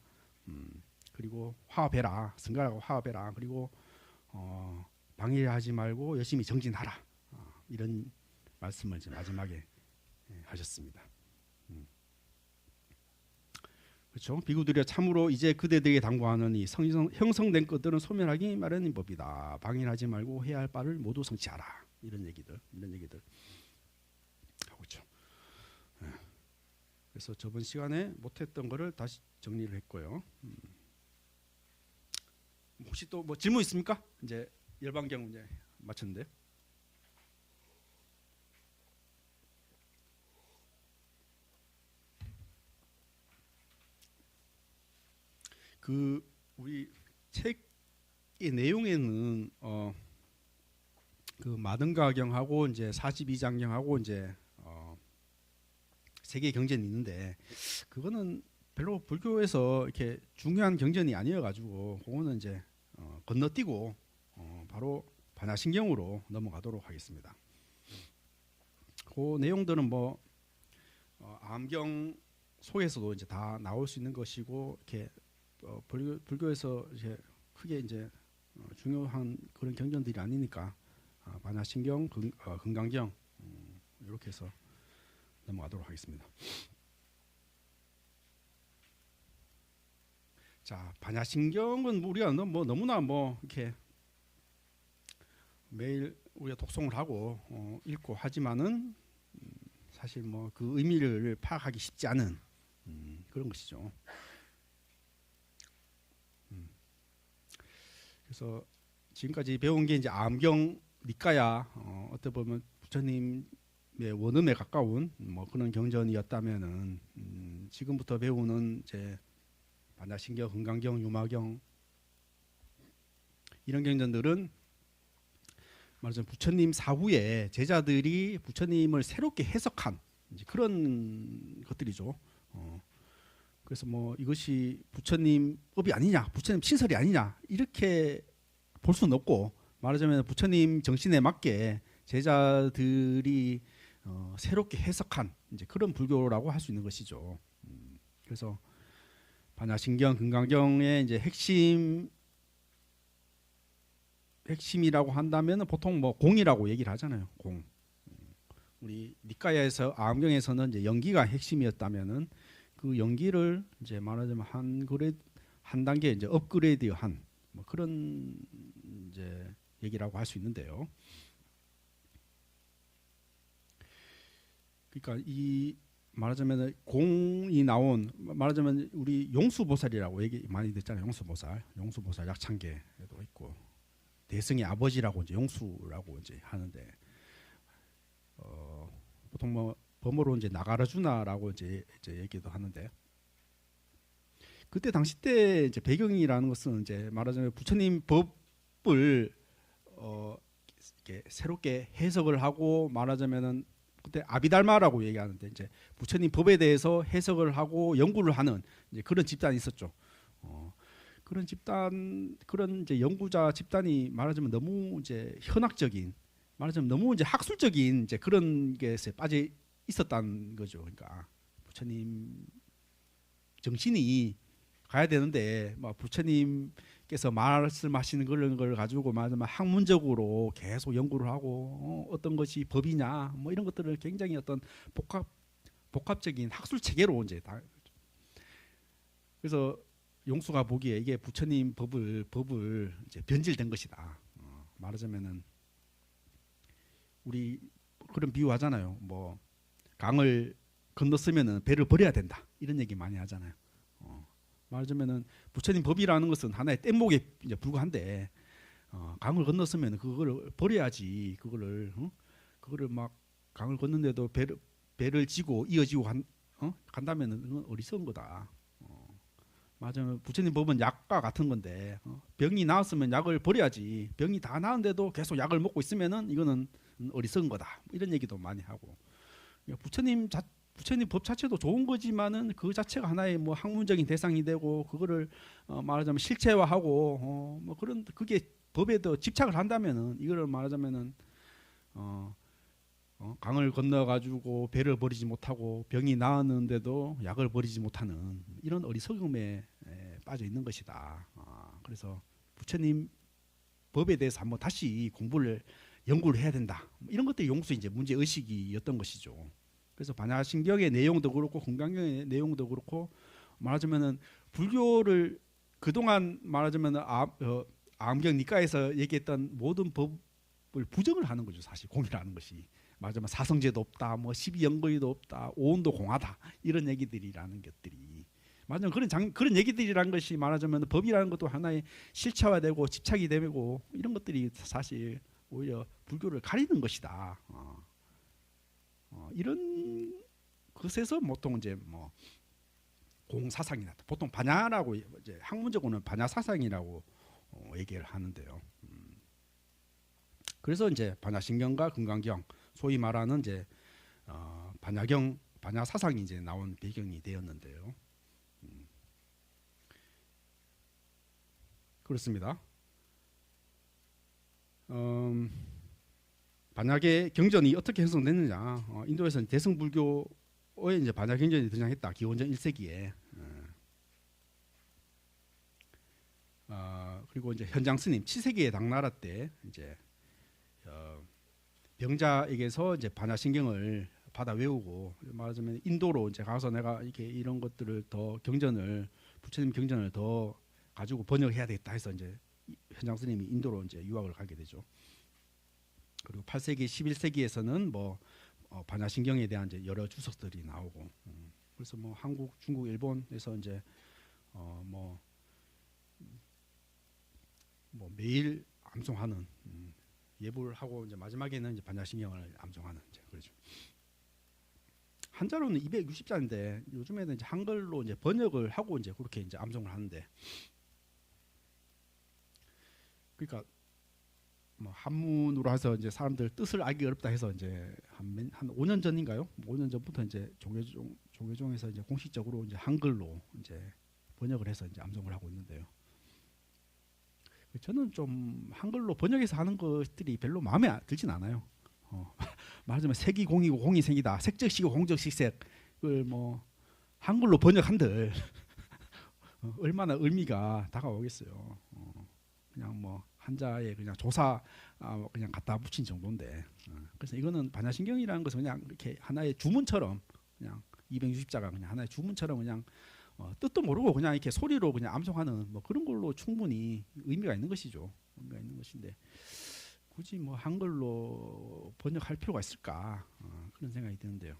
그리고 화합해라. 승가하고 화합해라. 그리고 방해하지 말고 열심히 정진하라. 이런 말씀을 이제 마지막에 하셨습니다. 그렇죠. 비구들이여 참으로 이제 그대들에게 당부하노니 형성된 것들은 소멸하기 마련인 법이다. 방해하지 말고 해야 할 바를 모두 성취하라. 이런 얘기들 하고 있죠. 그래서 저번 시간에 못했던 거를 다시 정리를 했고요. 혹시 또 뭐 질문 있습니까? 이제 열반경 이제 마쳤는데. 그 우리 책의 내용에는 그 마등가경하고 이제 42장경하고 이제 세계 경전이 있는데 그거는 별로 불교에서 이렇게 중요한 경전이 아니어가지고 그거는 이제 건너뛰고 바로 반야신경으로 넘어가도록 하겠습니다. 그 내용들은 뭐 암경 속에서도 이제 다 나올 수 있는 것이고 이렇게 불교에서 이제 크게 이제 중요한 그런 경전들이 아니니까 반야신경, 금강경 이렇게 해서 넘어가도록 하겠습니다. 자, 반야신경은 우리가 뭐 너무나 뭐 이렇게 매일 우리가 독송을 하고 읽고 하지만은 사실 뭐 그 의미를 파악하기 쉽지 않은 그런 것이죠. 그래서 지금까지 배운 게 이제 암경 니까야 어떻게 보면 부처님의 원음에 가까운 뭐 그런 경전이었다면은 지금부터 배우는 이제 반야신경, 금강경, 유마경 이런 경전들은 말하자면 부처님 사후에 제자들이 부처님을 새롭게 해석한 이제 그런 것들이죠. 그래서 뭐 이것이 부처님 법이 아니냐, 부처님 친설이 아니냐 이렇게 볼 수는 없고 말하자면 부처님 정신에 맞게 제자들이 새롭게 해석한 이제 그런 불교라고 할 수 있는 것이죠. 그래서 반야신경, 금강경의 이제 핵심이라고 한다면 보통 뭐 공이라고 얘기를 하잖아요. 공. 우리 니까야에서 암경에서는 이제 연기가 핵심이었다면은 그 연기를 이제 말하자면 한 단계 이제 업그레이드한 뭐 그런 이제 얘기라고 할 수 있는데요. 그러니까 이 말하자면 공이 나온 말하자면 우리 용수보살이라고 얘기 많이 듣잖아요. 용수보살 약창계에도 있고 대승의 아버지라고 이제 용수라고 이제 하는데 보통 뭐 범어로 이제 나가라주나라고 이제 얘기도 하는데 그때 당시 때 이제 배경이라는 것은 이제 말하자면 부처님 법을 이렇게 새롭게 해석을 하고 말하자면은 그때 아비달마라고 얘기하는데 이제 부처님 법에 대해서 해석을 하고 연구를 하는 이제 그런 집단이 있었죠. 그런 집단 그런 이제 연구자 집단이 말하자면 너무 이제 현학적인 말하자면 너무 이제 학술적인 이제 그런 것에 빠져 있었다는 거죠. 그러니까 부처님 정신이 가야 되는데 막 부처님께서 말씀하시는 그런 걸 가지고 말하자면 학문적으로 계속 연구를 하고 어떤 것이 법이냐 뭐 이런 것들을 굉장히 어떤 복합적인 학술 체계로 이제 다 그래서 용수가 보기에 이게 부처님 법을 이제 변질된 것이다. 말하자면은 우리 그런 비유하잖아요. 뭐 강을 건넜으면은 배를 버려야 된다. 이런 얘기 많이 하잖아요. 말하자면은 부처님 법이라는 것은 하나의 뗏목에 이제 불과한데 강을 건넜으면 그거를 버려야지. 그거를 막 강을 건넌데도 배를 지고 이어지고 간다면은 그건 어리석은 거다. 맞아요. 부처님 법은 약과 같은 건데 병이 나았으면 약을 버려야지. 병이 다 나은데도 계속 약을 먹고 있으면은 이거는 어리석은 거다. 이런 얘기도 많이 하고 부처님 부처님 법 자체도 좋은 거지만은 그 자체가 하나의 뭐 학문적인 대상이 되고 그거를 말하자면 실체화하고 뭐 그런 그게 법에 더 집착을 한다면은 이거를 말하자면은 강을 건너 가지고 배를 버리지 못하고 병이 나았는데도 약을 버리지 못하는 이런 어리석음에 빠져 있는 것이다. 그래서 부처님 법에 대해서 한번 다시 공부를 연구를 해야 된다. 이런 것들이 용수 이제 문제 의식이었던 것이죠. 그래서 반야신경의 내용도 그렇고 금강경의 내용도 그렇고 말하자면은 불교를 그동안 말하자면은 암경 니까에서 얘기했던 모든 법을 부정을 하는 거죠. 사실 공이라는 것이 말하자면 사성제도 없다, 뭐 십이연거리도 없다, 오온도 공하다 이런 얘기들이라는 것들이 말하자면 그런 얘기들이라는 것이 말하자면 법이라는 것도 하나의 실체화되고 집착이 되고 이런 것들이 사실 오히려 불교를 가리는 것이다. 이런 것에서 보통 이제 뭐 공사상이나 보통 반야라고 이제 학문적으로는 반야 사상이라고 얘기를 하는데요. 그래서 이제 반야신경과 금강경 소위 말하는 이제 반야경 반야 사상이 이제 나온 배경이 되었는데요. 그렇습니다. 반야계 경전이 어떻게 형성됐느냐? 인도에서는 대승불교의 이제 반야 경전이 등장했다. 기원전 1세기에. 그리고 이제 현장 스님 7세기의 당나라 때 이제 병자에게서 이제 반야신경을 받아 외우고 말하자면 인도로 이제 가서 내가 이렇게 이런 것들을 더 경전을 부처님 경전을 더 가지고 번역해야 되겠다 해서 이제 현장 스님이 인도로 이제 유학을 가게 되죠. 그리고 8세기, 11세기에서는 뭐 반야신경에 대한 이제 여러 주석들이 나오고 그래서 뭐 한국, 중국, 일본에서 이제 뭐 매일 암송하는 예불을 하고 이제 마지막에는 이제 반야신경을 암송하는 이제 그렇죠. 한자로는 260자인데 요즘에는 이제 한글로 이제 번역을 하고 이제 그렇게 이제 암송을 하는데 그러니까 뭐 한문으로 해서 이제 사람들 뜻을 알기 어렵다 해서 이제 한 5년 전인가요? 5년 전부터 이제 조계종에서 이제 공식적으로 이제 한글로 이제 번역을 해서 이제 암송을 하고 있는데요. 저는 좀 한글로 번역해서 하는 것들이 별로 마음에 들진 않아요. 말하자면 색이 공이고 공이 색이다. 색적시고 공적식색을 뭐 한글로 번역한들 얼마나 의미가 다가오겠어요. 그냥 뭐 한자에 그냥 조사 그냥 갖다 붙인 정도인데 그래서 이거는 반야신경이라는 것은 그냥 이렇게 하나의 주문처럼 그냥 260자가 그냥 하나의 주문처럼 그냥 뜻도 모르고 그냥 이렇게 소리로 그냥 암송하는 뭐 그런 걸로 충분히 의미가 있는 것이죠. 의미가 있는 것인데 굳이 뭐 한글로 번역할 필요가 있을까 그런 생각이 드는데요.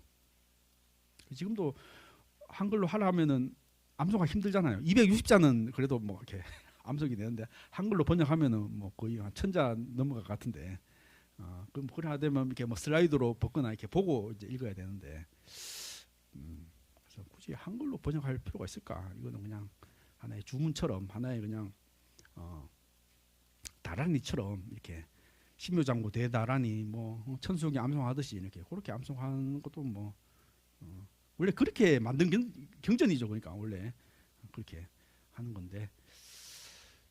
지금도 한글로 하려면은 암송하기 힘들잖아요. 260자는 그래도 뭐 이렇게 암송이 되는데 한글로 번역하면은 뭐 거의 한 1000자 넘어갈 것 같은데 그럼 그래 하되면 이렇게 뭐 슬라이드로 벗거나 이렇게 보고 이제 읽어야 되는데 그래서 굳이 한글로 번역할 필요가 있을까? 이거는 그냥 하나의 주문처럼 하나의 그냥 다란이처럼 이렇게 신묘장구 대다란이 뭐 천수경이 암송하듯이 이렇게 그렇게 암송하는 것도 뭐 원래 그렇게 만든 경전이죠. 그러니까 원래 그렇게 하는 건데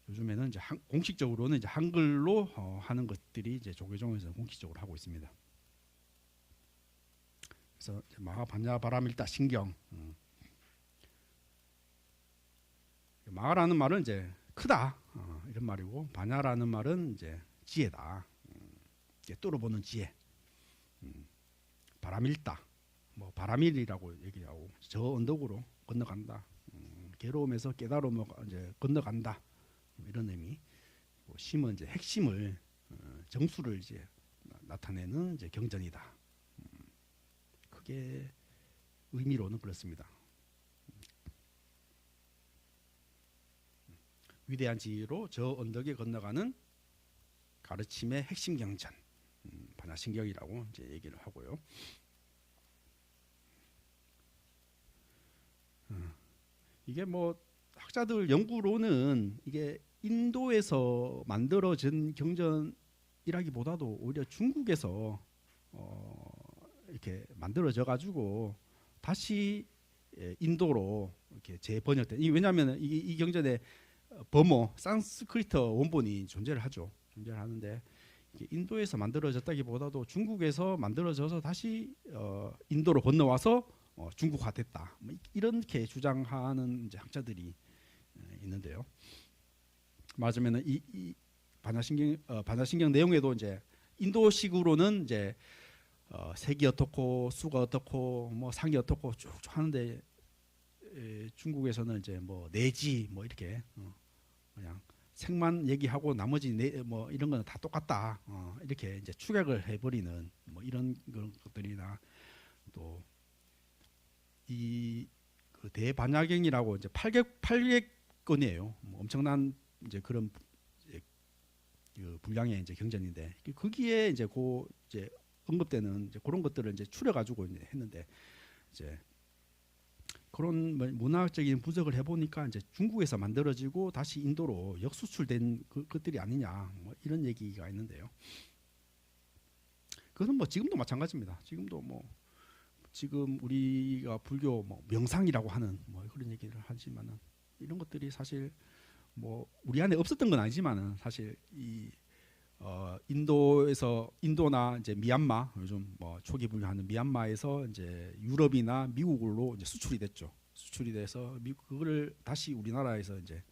요즘에는 이제 공식적으로는 이제 한글로 하는 것들이 이제 조계종에서 공식적으로 하고 있습니다. 그래서 마하반야 바라밀다 신경 마하라는 말은 이제 크다 이런 말이고 반야라는 말은 이제 지혜다. 뚫어보는 지혜. 바라밀다. 뭐 바라밀이라고 얘기하고 저 언덕으로 건너간다. 괴로움에서 깨달음으로 이제 건너간다. 이런 의미. 심은 이제 핵심을 정수를 이제 나타내는 이제 경전이다. 크게 의미로는 그렇습니다. 위대한 지혜로 저 언덕에 건너가는 가르침의 핵심 경전, 반야신경이라고 이제 얘기를 하고요. 이게 뭐 학자들 연구로는 이게 인도에서 만들어진 경전이라기보다도 오히려 중국에서 이렇게 만들어져 가지고 다시 인도로 이렇게 재번역된. 왜냐하면 이 경전에 버모 산스크리트 원본이 존재를 하죠. 존재를 하는데 이게 인도에서 만들어졌다기보다도 중국에서 만들어져서 다시 인도로 건너와서 중국화됐다. 뭐 이렇게 주장하는 이제 학자들이 있는데요. 맞으면은 이 반야신경 내용에도 이제 인도식으로는 이제 색이 어떻고 수가 어떻고 뭐 상이 어떻고 쭉쭉 하는데 중국에서는 이제 뭐 내지 뭐 이렇게 그냥 색만 얘기하고 나머지 뭐 이런 거는 다 똑같다. 이렇게 이제 축약을 해버리는 뭐 이런 그런 것들이나 또 이 그 대반야경이라고 이제 800건이에요. 뭐 엄청난 이제 그런 그 분량의 이제 경전인데 거기에 이제 이제 언급되는 이제 그런 것들을 이제 추려가지고 이제 했는데 이제 그런 문화적인 분석을 해보니까 이제 중국에서 만들어지고 다시 인도로 역수출된 것들이 아니냐 뭐 이런 얘기가 있는데요. 그것은 뭐 지금도 마찬가지입니다. 지금도 뭐 지금 우리가 불교 뭐 명상이라고 하는 뭐 그런 얘기를 하지만은 이런 것들이 사실 뭐 우리 안에 없었던 건 아니지만은 사실 이 인도나 이제 미얀마 요즘 뭐 초기 분류하는 미얀마에서 이제 유럽이나 미국으로 이제 수출이 됐죠. 수출이 돼서 그거를 다시 우리나라에서 이제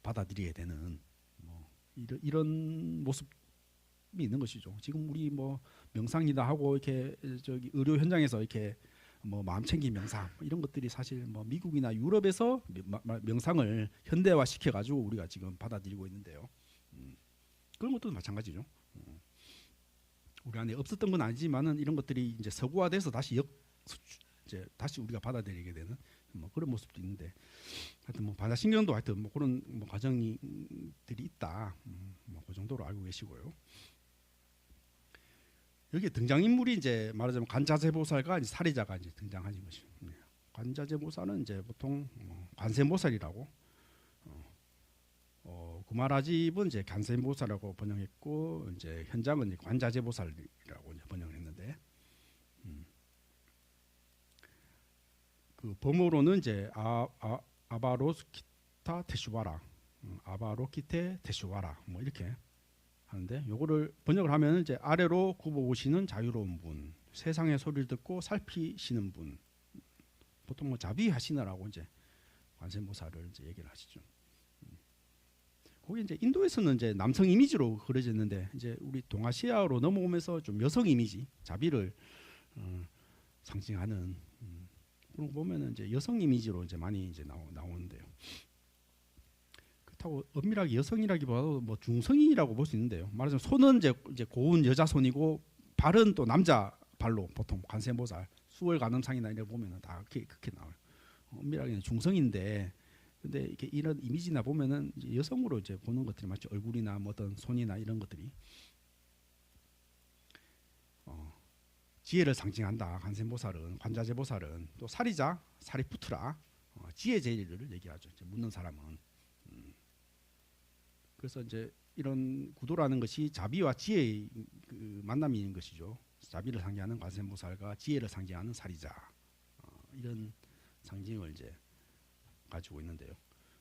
받아들이게 되는 뭐 이런 모습이 있는 것이죠. 지금 우리 뭐 명상이다 하고 이렇게 저기 의료 현장에서 이렇게 뭐 마음 챙김 명상 이런 것들이 사실 뭐 미국이나 유럽에서 명상을 현대화 시켜 가지고 우리가 지금 받아들이고 있는데요. 그런 것도 마찬가지죠. 우리 안에 없었던 건 아니지만은 이런 것들이 이제 서구화돼서 다시 이제 다시 우리가 받아들이게 되는 뭐 그런 모습도 있는데 하여튼 뭐 반야신경도 하여튼 뭐 그런 뭐 과정들이 있다. 뭐 그 정도로 알고 계시고요. 여기 등장인물이 이제 말하자면 관자재보살과 이제 사리자가 이제 등장하는 것이죠. 관자재보살은 이제 보통 관세음보살이라고 구마라집은 이제 관세음보살이라고 번역했고 이제 현장은 이제 관자재보살이라고 이제 번역을 했는데 그 범어로는 이제 아바로키타 테슈바라, 아바로키테 테슈바라 뭐 이렇게 하는데 요거를 번역을 하면 이제 아래로 굽어오시는 자유로운 분, 세상의 소리를 듣고 살피시는 분, 보통 뭐 자비하시느라고 이제 관세음보살을 이제 얘기를 하시죠. 거기 이제 인도에서는 이제 남성 이미지로 그려졌는데 이제 우리 동아시아로 넘어오면서 좀 여성 이미지, 자비를 상징하는 그런 거 보면은 이제 여성 이미지로 이제 많이 이제 나오는데요. 그렇다고 엄밀하게 여성이라기보다도 뭐 중성이라고 볼 수 있는데요. 말하자면 손은 이제 고운 여자 손이고 발은 또 남자 발로 보통 관세음보살 수월관음상이나 이런 보면은 다 그렇게 나와요. 엄밀하게 중성인데 근데 이렇게 이런 이미지나 보면은 이제 여성으로 이제 보는 것들이 맞죠. 얼굴이나 뭐 어떤 손이나 이런 것들이 지혜를 상징한다. 관세음보살은 관자재보살은 또 사리자, 사리푸트라 지혜 제일을 얘기하죠. 이제 묻는 사람은 그래서 이제 이런 구도라는 것이 자비와 지혜의 그 만남이 있는 것이죠. 자비를 상징하는 관세음보살과 지혜를 상징하는 사리자 이런 상징을 이제 가지고 있는데요.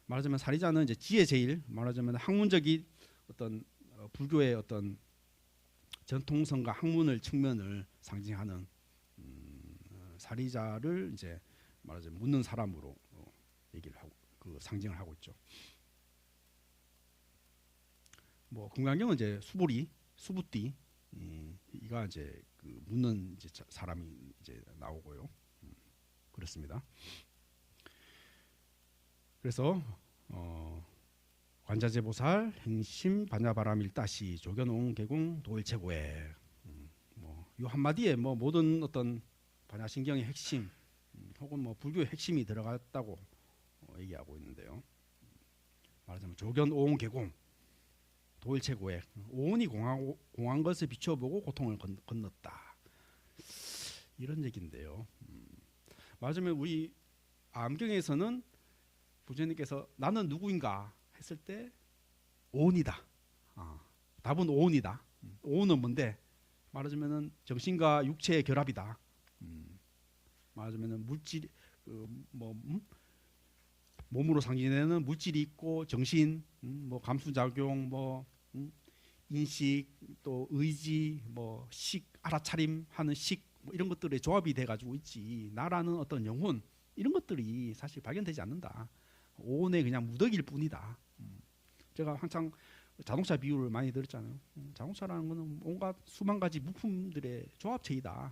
말하자면 사리자는 이제 지혜 제일, 말하자면 학문적인 어떤 불교의 어떤 전통성과 학문을 측면을 상징하는 사리자를 이제 말하자면 묻는 사람으로 얘기를 하고 그 상징을 하고 있죠. 뭐 금강경은 이제 수부띠 이가 이제 그 묻는 이제 사람이 이제 나오고요. 그렇습니다. 그래서 관자재보살, 행심, 반야바라밀다시, 조견옹, 개공, 도일체고에 뭐이 한마디에 뭐 모든 어떤 반야신경의 핵심 혹은 뭐 불교의 핵심이 들어갔다고 얘기하고 있는데요. 말하자면 조견옹, 개공, 도일체고에 오온이 공한 것을 비춰보고 고통을 건넜다. 이런 얘기인데요. 말하자면 우리 암경에서는 부처님께서 나는 누구인가 했을 때 오온이다. 답은 오온이다. 오온은 뭔데? 말하자면은 정신과 육체의 결합이다. 말하자면 물질 몸으로 상징되는 물질이 있고 정신, 뭐 감수작용, 뭐 인식, 또 의지, 뭐 식, 알아차림 하는 식, 뭐 이런 것들의 조합이 돼 가지고 있지. 나라는 어떤 영혼 이런 것들이 사실 발견되지 않는다. 오온의 그냥 무더기일 뿐이다. 제가 항상 자동차 비유를 많이 들었잖아요. 자동차라는 것은 온갖 수만 가지 부품들의 조합체이다.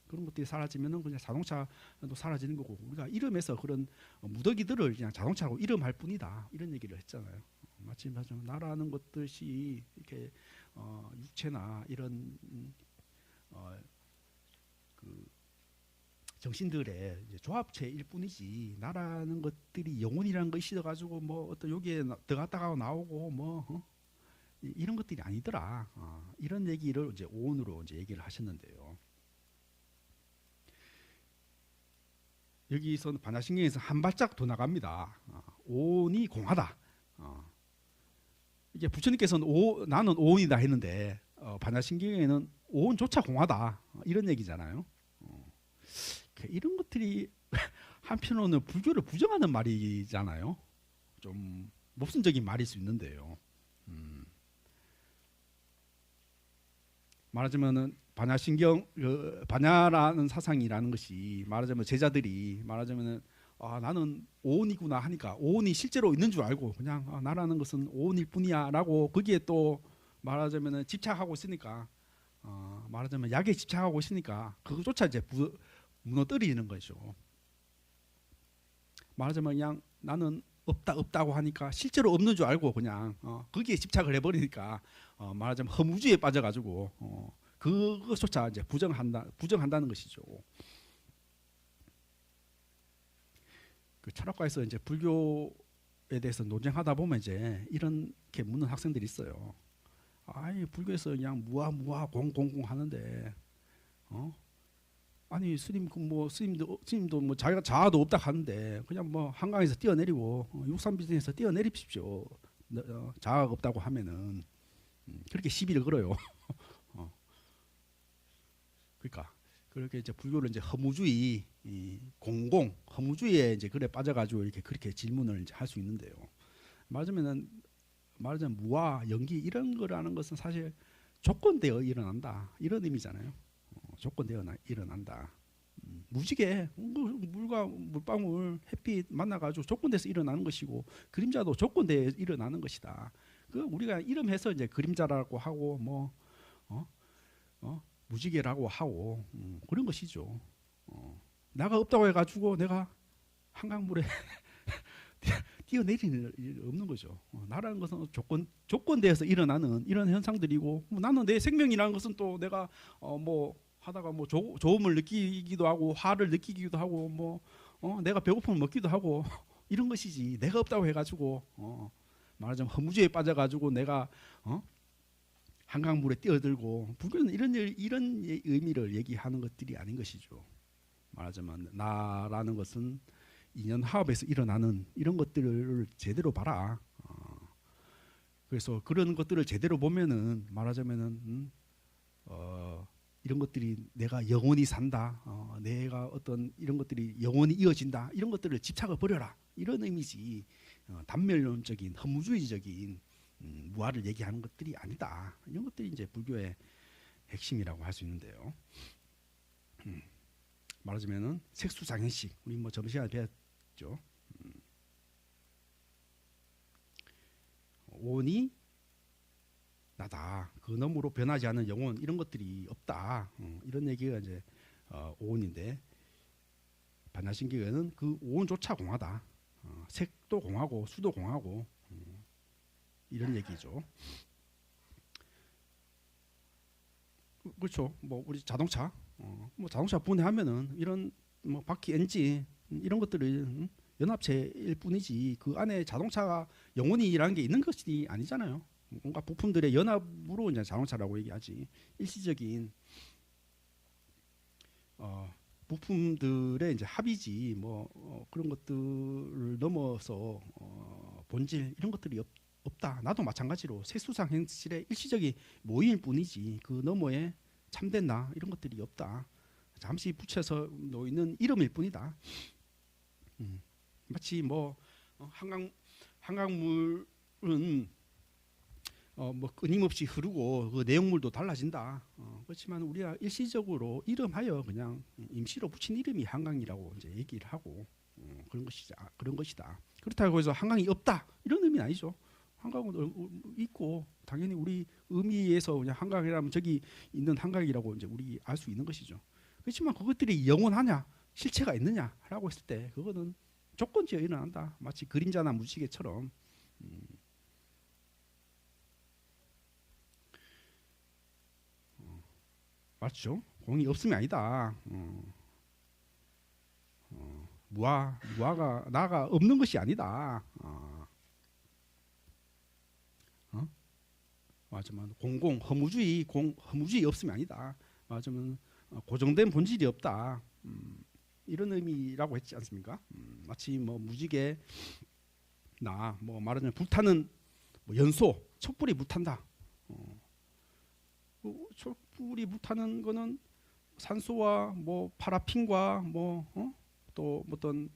그런 것들이 사라지면은 그냥 자동차도 사라지는 거고, 우리가 이름에서 그런 무더기들을 그냥 자동차라고 이름할 뿐이다. 이런 얘기를 했잖아요. 마치 나라는 것들이 이렇게 육체나 이런 그 정신들의 이제 조합체일 뿐이지, 나라는 것들이 영혼이라는 것이 있어 가지고 뭐 어떤 여기에 들어갔다가 나오고 뭐 이런 것들이 아니더라. 이런 얘기를 이제 오온으로 이제 얘기를 하셨는데요. 여기서는 반야신경에서 한 발짝 더 나갑니다. 오온이 공하다. 이게 부처님께서는 나는 오온이다 했는데 반야신경에는 오온조차 공하다 이런 얘기잖아요. 이런 것들이 한편으로는 불교를 부정하는 말이잖아요. 좀 모순적인 말일 수 있는데요. 말하자면은 반야신경, 반야라는 사상이라는 것이 말하자면 제자들이 말하자면은 나는 오온이구나 하니까 오온이 실제로 있는 줄 알고 그냥 나라는 것은 오온일 뿐이야라고 거기에 또 말하자면은 집착하고 있으니까 말하자면 약에 집착하고 있으니까 그것조차 이제 무너뜨리는 거죠. 말하자면 그냥 나는 없다고 하니까 실제로 없는 줄 알고 그냥 거기에 집착을 해버리니까 말하자면 허무주의에 빠져가지고 그것조차 이제 부정한다는 것이죠. 그 철학과에서 이제 불교에 대해서 논쟁하다 보면 이제 이렇게 묻는 학생들이 있어요. 불교에서 그냥 무아 공공 하는데 아니 스님도 뭐 자기가 자아도 없다 하는데 그냥 뭐 한강에서 뛰어내리고 육삼비전에서 뛰어내립십시오. 자아가 없다고 하면은 그렇게 시비를 걸어요. 그러니까 그렇게 이제 불교를 이제 허무주의, 허무주의에 이제 그래 빠져가지고 이렇게 그렇게 질문을 이제 할 수 있는데요. 말하자면 무아, 연기 이런 거라는 것은 사실 조건되어 일어난다 이런 의미잖아요. 조건되어 일어난다. 무지개, 물과 물방울, 햇빛 만나가지고 조건돼서 일어나는 것이고 그림자도 조건되어 일어나는 것이다. 그 우리가 이름해서 이제 그림자라고 하고 뭐 무지개라고 하고 그런 것이죠. 나가 없다고 해가지고 내가 한강물에 뛰어내리는 일 없는 거죠. 나라는 것은 조건되어서 일어나는 이런 현상들이고 나는 내 생명이라는 것은 또 내가 뭐 하다가 뭐 조음을 느끼기도 하고 화를 느끼기도 하고 뭐 내가 배고픔을 먹기도 하고 이런 것이지 내가 없다고 해가지고 말하자면 허무주의에 빠져가지고 내가 한강물에 뛰어들고 불교는 이런 의미를 얘기하는 것들이 아닌 것이죠. 말하자면 나라는 것은 인연화합에서 일어나는 이런 것들을 제대로 봐라. 그래서 그런 것들을 제대로 보면은 말하자면은 이런 것들이 내가 영원히 산다. 내가 어떤 이런 것들이 영원히 이어진다. 이런 것들을 집착을 버려라. 이런 의미지. 단멸론적인 허무주의적인 무아를 얘기하는 것들이 아니다. 이런 것들이 이제 불교의 핵심이라고 할 수 있는데요. 말하자면은 색수상현식 우리 뭐 저번 시간에 배웠죠. 오온이 나다. 그 너머로 변하지 않는 영혼 이런 것들이 없다. 이런 얘기가 이제 오온인데 반야신경에는 그 오온조차 공하다. 색도 공하고 수도 공하고 이런 얘기죠. 그렇죠. 뭐 우리 자동차, 뭐 자동차 분해하면은 이런 뭐 바퀴 엔진 이런 것들을 연합체일 뿐이지 그 안에 자동차가 영혼이라는 게 있는 것이 아니잖아요. 뭔가 부품들의 연합으로 이제 자동차라고 얘기하지. 일시적인 부품들의 이제 합이지 뭐 그런 것들을 넘어서 본질 이런 것들이 없다. 나도 마찬가지로 세수상 현실의 일시적인 모임일 뿐이지 그 너머에 참된 나 이런 것들이 없다. 잠시 붙여서 놓이는 이름일 뿐이다. 마치 뭐 한강물은 뭐 끊임없이 흐르고 그 내용물도 달라진다. 그렇지만 우리가 일시적으로 이름하여 그냥 임시로 붙인 이름이 한강이라고 이제 얘기를 하고 그런 것이다. 그렇다고 해서 한강이 없다 이런 의미는 아니죠. 한강은 있고 당연히 우리 의미에서 그냥 한강이라면 저기 있는 한강이라고 이제 우리 알 수 있는 것이죠. 그렇지만 그것들이 영원하냐 실체가 있느냐라고 했을 때 그거는 조건지어 일어난다. 마치 그림자나 무지개처럼. 맞죠? 공이 없음이 아니다. 무아가 나가 없는 것이 아니다. 맞으면 공공 허무주의 없음이 아니다. 맞으면 고정된 본질이 없다. 이런 의미라고 했지 않습니까? 마치 뭐 무지개 나 뭐 말하자면 불타는 뭐 연소 촛불이 불탄다. 촛불이 불타는 거는 산소와 뭐 파라핀과 또 어떤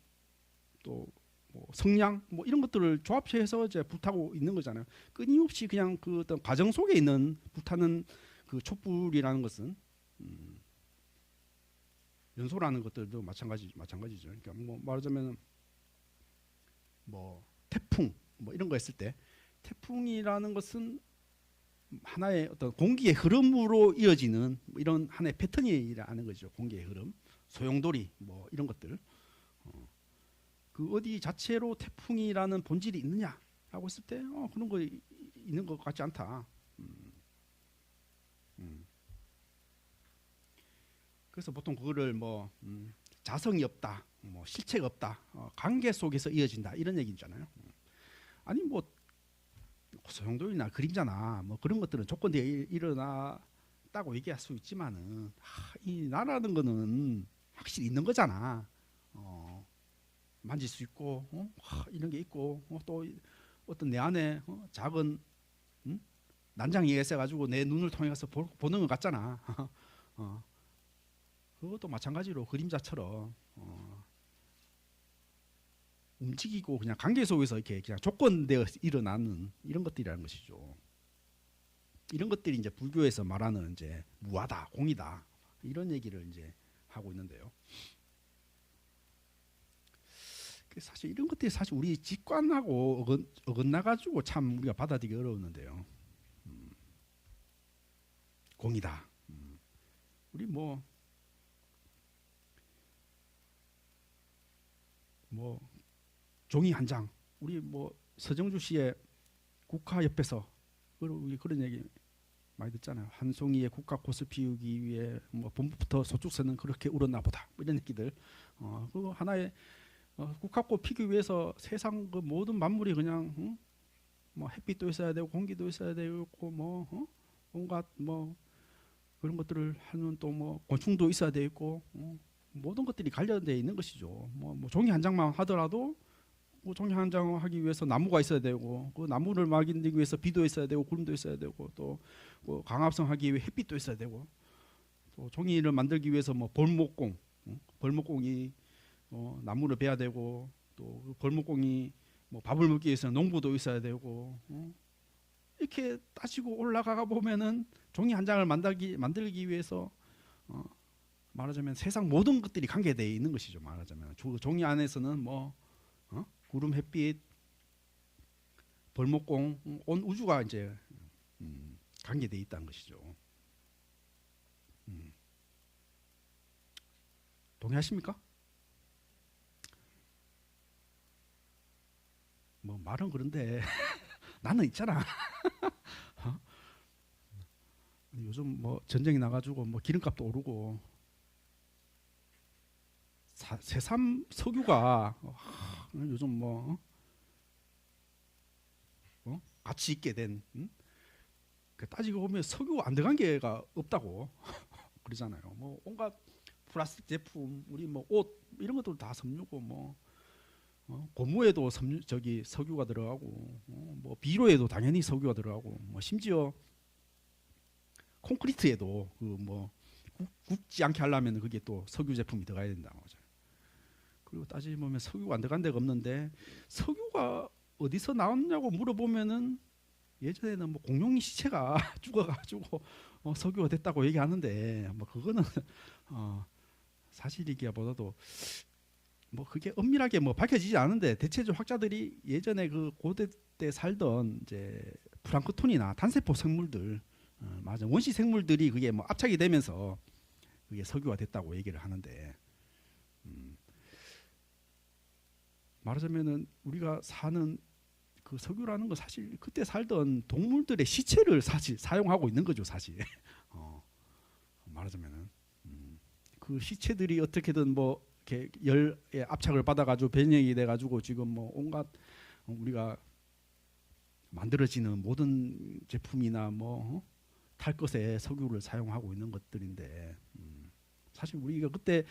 또 뭐 성냥 뭐 이런 것들을 조합해서 이제 불타고 있는 거잖아요. 끊임없이 그냥 그 어떤 과정 속에 있는 불타는 그 촛불이라는 것은 연소라는 것들도 마찬가지죠. 그러니까 뭐 말하자면 뭐 태풍 뭐 이런 거 했을 때 태풍이라는 것은 하나의 어떤 공기의 흐름으로 이어지는 뭐 이런 하나의 패턴이라는 거죠. 공기의 흐름, 소용돌이 뭐 이런 것들. 그 어디 자체로 태풍이라는 본질이 있느냐라고 했을 때 그런 거 있는 것 같지 않다. 그래서 보통 그거를 뭐 자성이 없다, 뭐 실체가 없다, 관계 속에서 이어진다 이런 얘기 있잖아요. 아니 뭐 소용돌이나 그림자나 뭐 그런 것들은 조건대에 일어났다고 얘기할 수 있지만은 이 나라는 거는 확실히 있는 거잖아. 만질 수 있고 이런 게 있고 또 어떤 내 안에 작은 난장이 있어가지고 내 눈을 통해서 보는 것 같잖아. 그것도 마찬가지로 그림자처럼 움직이고 그냥 관계 속에서 이렇게 그냥 조건되어 일어나는 이런 것들이라는 것이죠. 이런 것들이 이제 불교에서 말하는 이제 무아다, 공이다 이런 얘기를 이제 하고 있는데요. 사실 이런 것들이 사실 우리 직관하고 어긋나가지고 참 우리가 받아들이기 어려웠는데요. 공이다. 우리 뭐 종이 한 장. 우리 뭐 서정주 씨의 국화 옆에서 그런 얘기 많이 듣잖아요. 한 송이의 국화꽃을 피우기 위해 뭐 봄부터 소축새는 그렇게 울었나 보다. 뭐 이런 얘기들. 그 하나의 국화꽃 피기 위해서 세상 그 모든 만물이 그냥 뭐 햇빛도 있어야 되고 공기도 있어야 되고 뭐 온갖 뭐 그런 것들을 하는 또 뭐 곤충도 있어야 되고 모든 것들이 관련되어 있는 것이죠. 뭐 종이 한 장만 하더라도 그 종이 한 장 하기 위해서 나무가 있어야 되고 그 나무를 막기 위해서 비도 있어야 되고 구름도 있어야 되고 또 뭐 강압성 하기 위해 햇빛도 있어야 되고 또 종이를 만들기 위해서 뭐 벌목공이 나무를 베야 되고 또 그 벌목공이 뭐 밥을 먹기 위해서 농부도 있어야 되고 이렇게 따지고 올라가 보면은 종이 한 장을 만들기 위해서 말하자면 세상 모든 것들이 관계되어 있는 것이죠. 말하자면 종이 안에서는 뭐 구름, 햇빛, 벌목공, 온 우주가 이제 관계되어 있다는 것이죠. 동의하십니까? 뭐 말은 그런데 나는 있잖아. 요즘 뭐 전쟁이 나가지고 뭐 기름값도 오르고 새삼 석유가 요즘 뭐 가치 있게 된 따지고 보면 석유 안 들어간 게가 없다고 그러잖아요. 뭐 온갖 플라스틱 제품, 우리 뭐 옷 이런 것들 다 섬유고 뭐 고무에도 석유가 들어가고 뭐 비료에도 당연히 석유가 들어가고 뭐 심지어 콘크리트에도 그 뭐 굽지 않게 하려면 그게 또 석유 제품이 들어가야 된다는 거죠. 그리고 따지보면 석유가 안 들어간 데가 없는데 석유가 어디서 나왔냐고 물어보면은 예전에는 뭐 공룡이 시체가 죽어가지고 석유가 됐다고 얘기하는데 뭐 그거는 사실이기보다도 뭐 그게 엄밀하게 뭐 밝혀지지 않은데 대체적 학자들이 예전에 그 고대 때 살던 이제 플랑크톤이나 단세포 생물들 맞아 원시 생물들이 그게 뭐 압착이 되면서 그게 석유가 됐다고 얘기를 하는데 말하자면은 우리가 사는 그 석유라는 건 사실 그때 살던 동물들의 시체를 사실 사용하고 있는 거죠 사실. 말하자면은 그 시체들이 어떻게든 뭐 이렇게 열의 압착을 받아가지고 변형이 돼가지고 지금 뭐 온갖 우리가 만들어지는 모든 제품이나 뭐 탈 것에 석유를 사용하고 있는 것들인데 사실 우리가 그때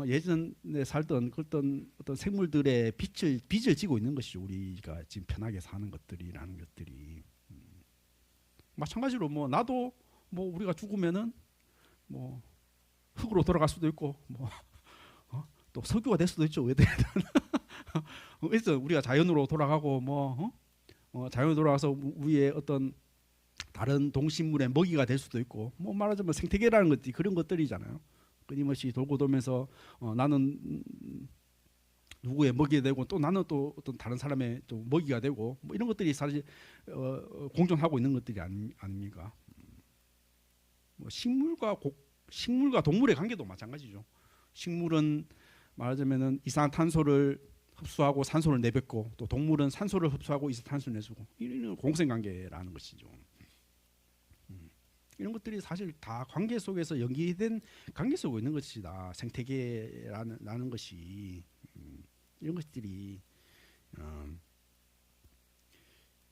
예전에 살던 어떤 생물들의 빚을 지고 있는 것이죠. 우리가 지금 편하게 사는 것들이라는 것들이 마찬가지로 뭐 나도 뭐 우리가 죽으면은 뭐 흙으로 돌아갈 수도 있고 뭐 또 석유가 될 수도 있죠. 왜든 그래서 우리가 자연으로 돌아가고 뭐 자연으로 돌아가서 우리의 어떤 다른 동식물의 먹이가 될 수도 있고 뭐 말하자면 생태계라는 것들이 그런 것들이잖아요. 끊임없이 돌고 돌면서 나는 누구의 먹이가 되고 또 나는 또 어떤 다른 사람의 또 먹이가 되고 뭐 이런 것들이 사실 공존하고 있는 것들이 아닙니까? 뭐 식물과 동물의 관계도 마찬가지죠. 식물은 말하자면은 이산화탄소를 흡수하고 산소를 내뱉고 또 동물은 산소를 흡수하고 이산화탄소를 내주고 이런 공생관계라는 것이죠. 이런 것들이 사실 다 관계 속에서 연기된 관계 속에 있는 것이다. 생태계라는 것이 이런 것들이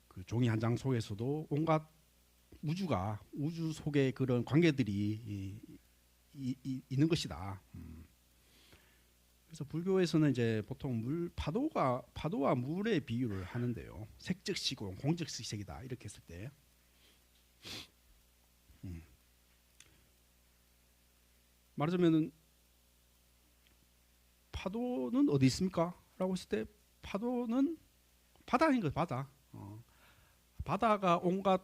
그 종이 한 장 속에서도 온갖 우주 속에 그런 관계들이 있는 것이다. 그래서 불교에서는 이제 보통 파도와 물의 비유를 하는데요. 색즉시공, 공즉시색이다 이렇게 했을 때. 말하자면은 파도는 어디 있습니까? 라고 했을 때 파도는 바다인 것 바다. 바다가 온갖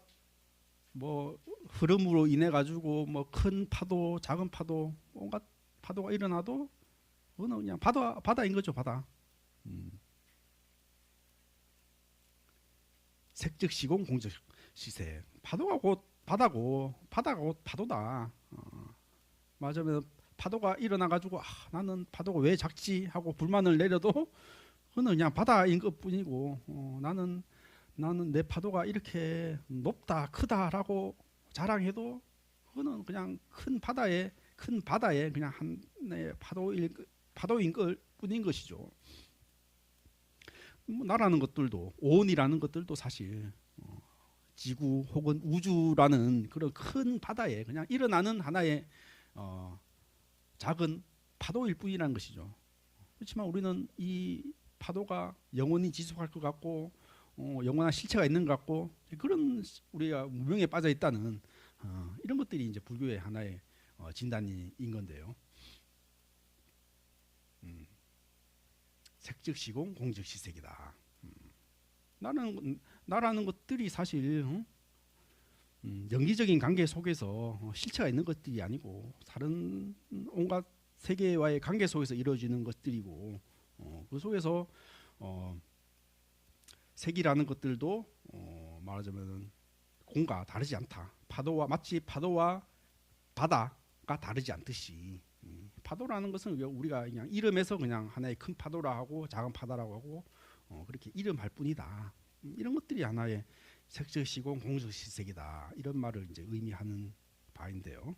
뭐 흐름으로 인해 가지고 뭐 큰 파도, 작은 파도, 온갖 파도가 일어나도 그거는 그냥 바다인 거죠 바다. 색즉시공, 공즉시색. 파도가 곧 바다고 바다가 곧 파도다. 맞으면 파도가 일어나 가지고 나는 파도가 왜 작지 하고 불만을 내려도 그는 그냥 바다인 것뿐이고 나는 내 파도가 이렇게 높다 크다라고 자랑해도 그는 그냥 큰 바다에 그냥 하나의 파도인 것 뿐인 것이죠. 뭐 나라는 것들도 오온이라는 것들도 사실 지구 혹은 우주라는 그런 큰 바다에 그냥 일어나는 하나의 작은 파도일 뿐이라는 것이죠. 그렇지만 우리는 이 파도가 영원히 지속할 것 같고 영원한 실체가 있는 것 같고 그런 우리가 무명에 빠져 있다는 이런 것들이 이제 불교의 하나의 진단인 건데요. 색즉시공, 공즉시색이다. 나라는 것들이 사실 영기적인 관계 속에서 실체가 있는 것들이 아니고 다른 온갖 세계와의 관계 속에서 이루어지는 것들이고 그 속에서 색이라는 것들도 말하자면 공과 다르지 않다. 마치 파도와 바다가 다르지 않듯이 파도라는 것은 우리가 그냥 이름에서 그냥 하나의 큰 파도라 하고 작은 바다라고 하고 그렇게 이름할 뿐이다. 이런 것들이 하나의 색즉시공, 공즉시색이다. 이런 말을 이제 의미하는 바인데요.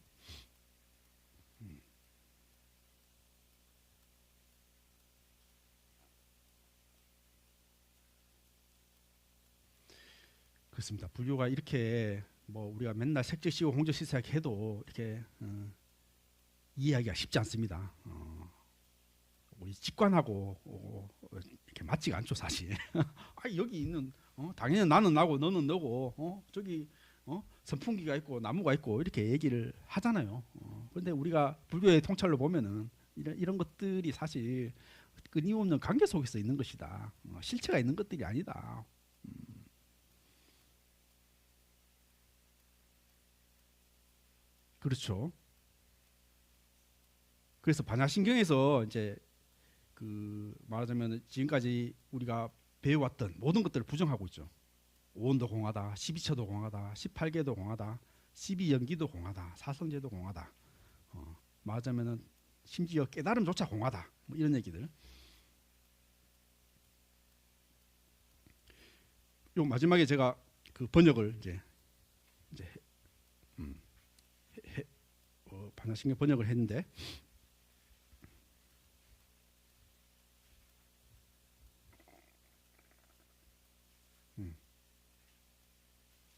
그렇습니다. 불교가 이렇게 뭐 우리가 맨날 색즉시공, 공즉시색 해도 이렇게 이해하기가 쉽지 않습니다. 우리 직관하고 이렇게 맞지가 않죠 사실. 여기 있는 당연히 나는 나고 너는 너고 저기 선풍기가 있고 나무가 있고 이렇게 얘기를 하잖아요. 그런데 우리가 불교의 통찰로 보면은 이런 것들이 사실 끊임없는 관계 속에서 있는 것이다. 실체가 있는 것들이 아니다. 그렇죠. 그래서 반야신경에서 이제 그 말하자면 지금까지 우리가 배워왔던 모든 것들을 부정하고 있죠. 오온도 공하다, 12처도 공하다, 18개도 공하다, 12연기도 공하다, 사성제도 공하다. 말하자면은 심지어 깨달음조차 공하다. 뭐 이런 얘기들. 요 마지막에 제가 그 번역을 이제 반야신경 번역을 했는데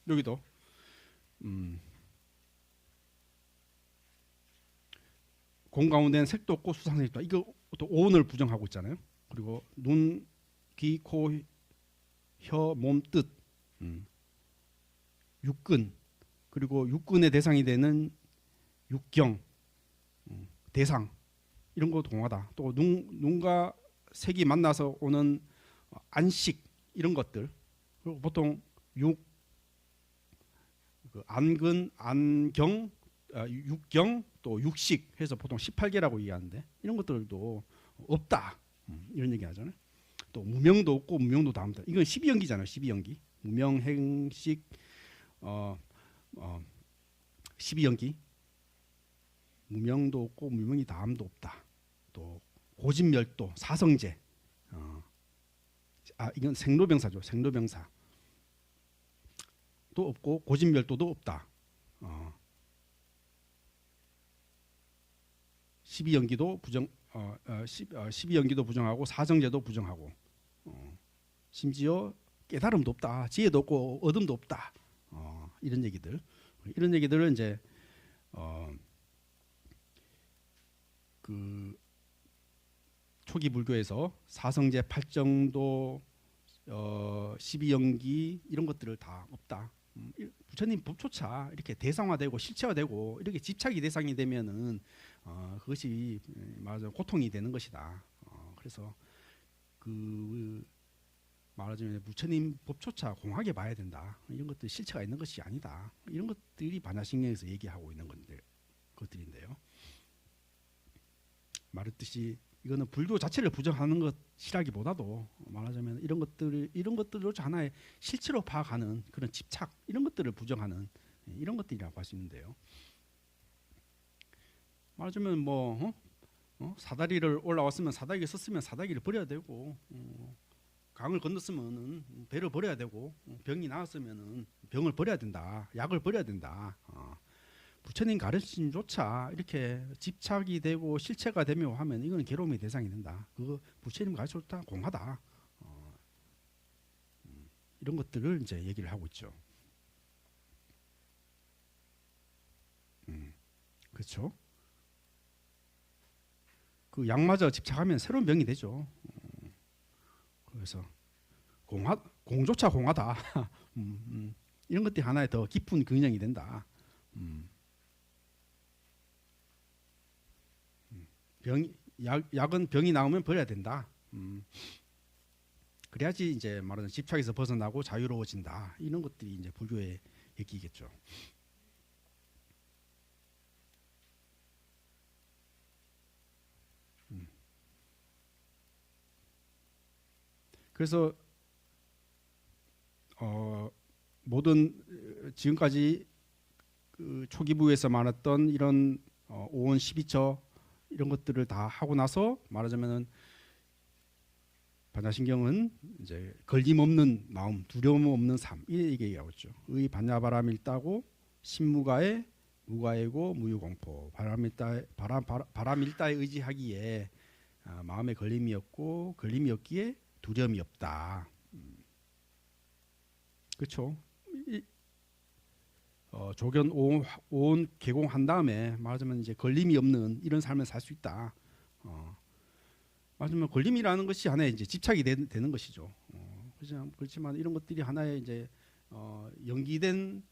여기도 공 가운데는 색도 없고 수상색도 없다. 이거 또 오온을 부정하고 있잖아요. 그리고 눈, 귀, 코, 혀, 몸, 뜻, 육근, 그리고 육근의 대상이 되는 육경, 대상 이런 것도 공하다. 또 눈과 색이 만나서 오는 안식 이런 것들. 그리고 보통 그 안근, 안경, 육경, 또 육식 해서 보통 18개라고 얘기하는데 이런 것들도 없다. 이런 얘기 하잖아요. 또 무명도 없고 무명도 다 합니다. 이건 12연기잖아요. 12연기. 무명, 행식, 12연기. 무명도 없고 무명이 다함도 없다. 또 고진멸도, 사성제. 이건 생로병사죠. 생로병사. 도 없고 고진멸도도 없다. 12연기도 부정, 12연기도 부정하고 사정제도 부정하고, 심지어 깨달음도 없다, 지혜도 없고 어둠도 없다. 이런 얘기들을 이제 그 초기 불교에서 사성제, 팔정도, 12연기 이런 것들을 다 없다. 부처님 법조차 이렇게 대상화되고 실체화되고 이렇게 집착이 대상이 되면은 그것이 말하자면 고통이 되는 것이다. 그래서 그 말하자면 부처님 법조차 공하게 봐야 된다. 이런 것들 실체가 있는 것이 아니다. 이런 것들이 반야신경에서 얘기하고 있는 것들인데요. 말했듯이 이거는 불교 자체를 부정하는 것이라기보다도 말하자면 이런 것들조차 하나의 실체로 파악하는 그런 집착 이런 것들을 부정하는 이런 것들이라고 할 수 있는데요. 말하자면 뭐 사다리를 올라왔으면 사다리를 썼으면 사다리를 버려야 되고 강을 건넜으면은 배를 버려야 되고 병이 나았으면은 병을 버려야 된다. 약을 버려야 된다. 부처님 가르침조차 이렇게 집착이 되고 실체가 되며 하면 이건 괴로움의 대상이 된다. 그 부처님 가르침조차 공하다. 이런 것들을 이제 얘기를 하고 있죠. 그렇죠. 그 약마저 집착하면 새로운 병이 되죠. 그래서 공조차 공하다. 이런 것들이 하나의 더 깊은 근영이 된다. 약은 병이 나오면 버려야 된다. 그래야지 이제 말하는 집착에서 벗어나고 자유로워진다. 이런 것들이 이제 불교의 얘기겠죠. 그래서 모든 지금까지 그 초기부에서 말했던 이런 오온 12처 이런 것들을 다 하고 나서 말하자면은 반야신경은 이제 걸림없는 마음, 두려움 없는 삶 이게 얘기하고 있죠. 의 반야바람일다고 신무가에 무가에고 무유공포 바람일다에 의지하기에 마음에 걸림이 없고 걸림이 없기에 두려움이 없다. 그렇죠. 조견 오온 개공한 다음에 말하자면 이제 걸림이 없는 이런 삶을 살 수 있다. 말하자면 걸림이라는 것이 하나의 이제 집착이 되는 것이죠. 그렇지만 이런 것들이 하나의 이제 연기된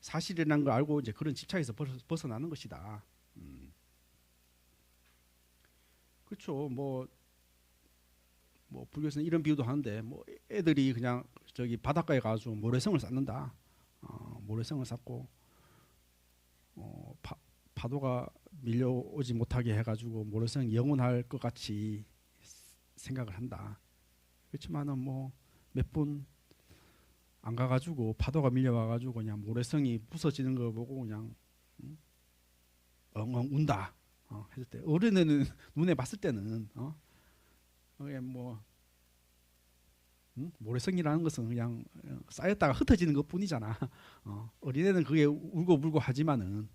사실이라는 걸 알고 이제 그런 집착에서 벗어나는 것이다. 그렇죠. 뭐 불교에서는 이런 비유도 하는데 뭐 애들이 그냥 저기 바닷가에 가서 모래성을 쌓는다. 모래성을 쌓고 파도가 밀려오지 못하게 해가지고 모래성이 영원할 것 같이 생각을 한다. 그렇지만은 뭐 몇 분 안 가가지고 파도가 밀려와가지고 그냥 모래성이 부서지는 거 보고 그냥 엉엉 운다. 했을 때 어른의 눈에 봤을 때는 그게 뭐 모래성이라는 것은 그냥 쌓였다가 흩어지는 것뿐이잖아. 어린애는 그게 울고 불고 하지만은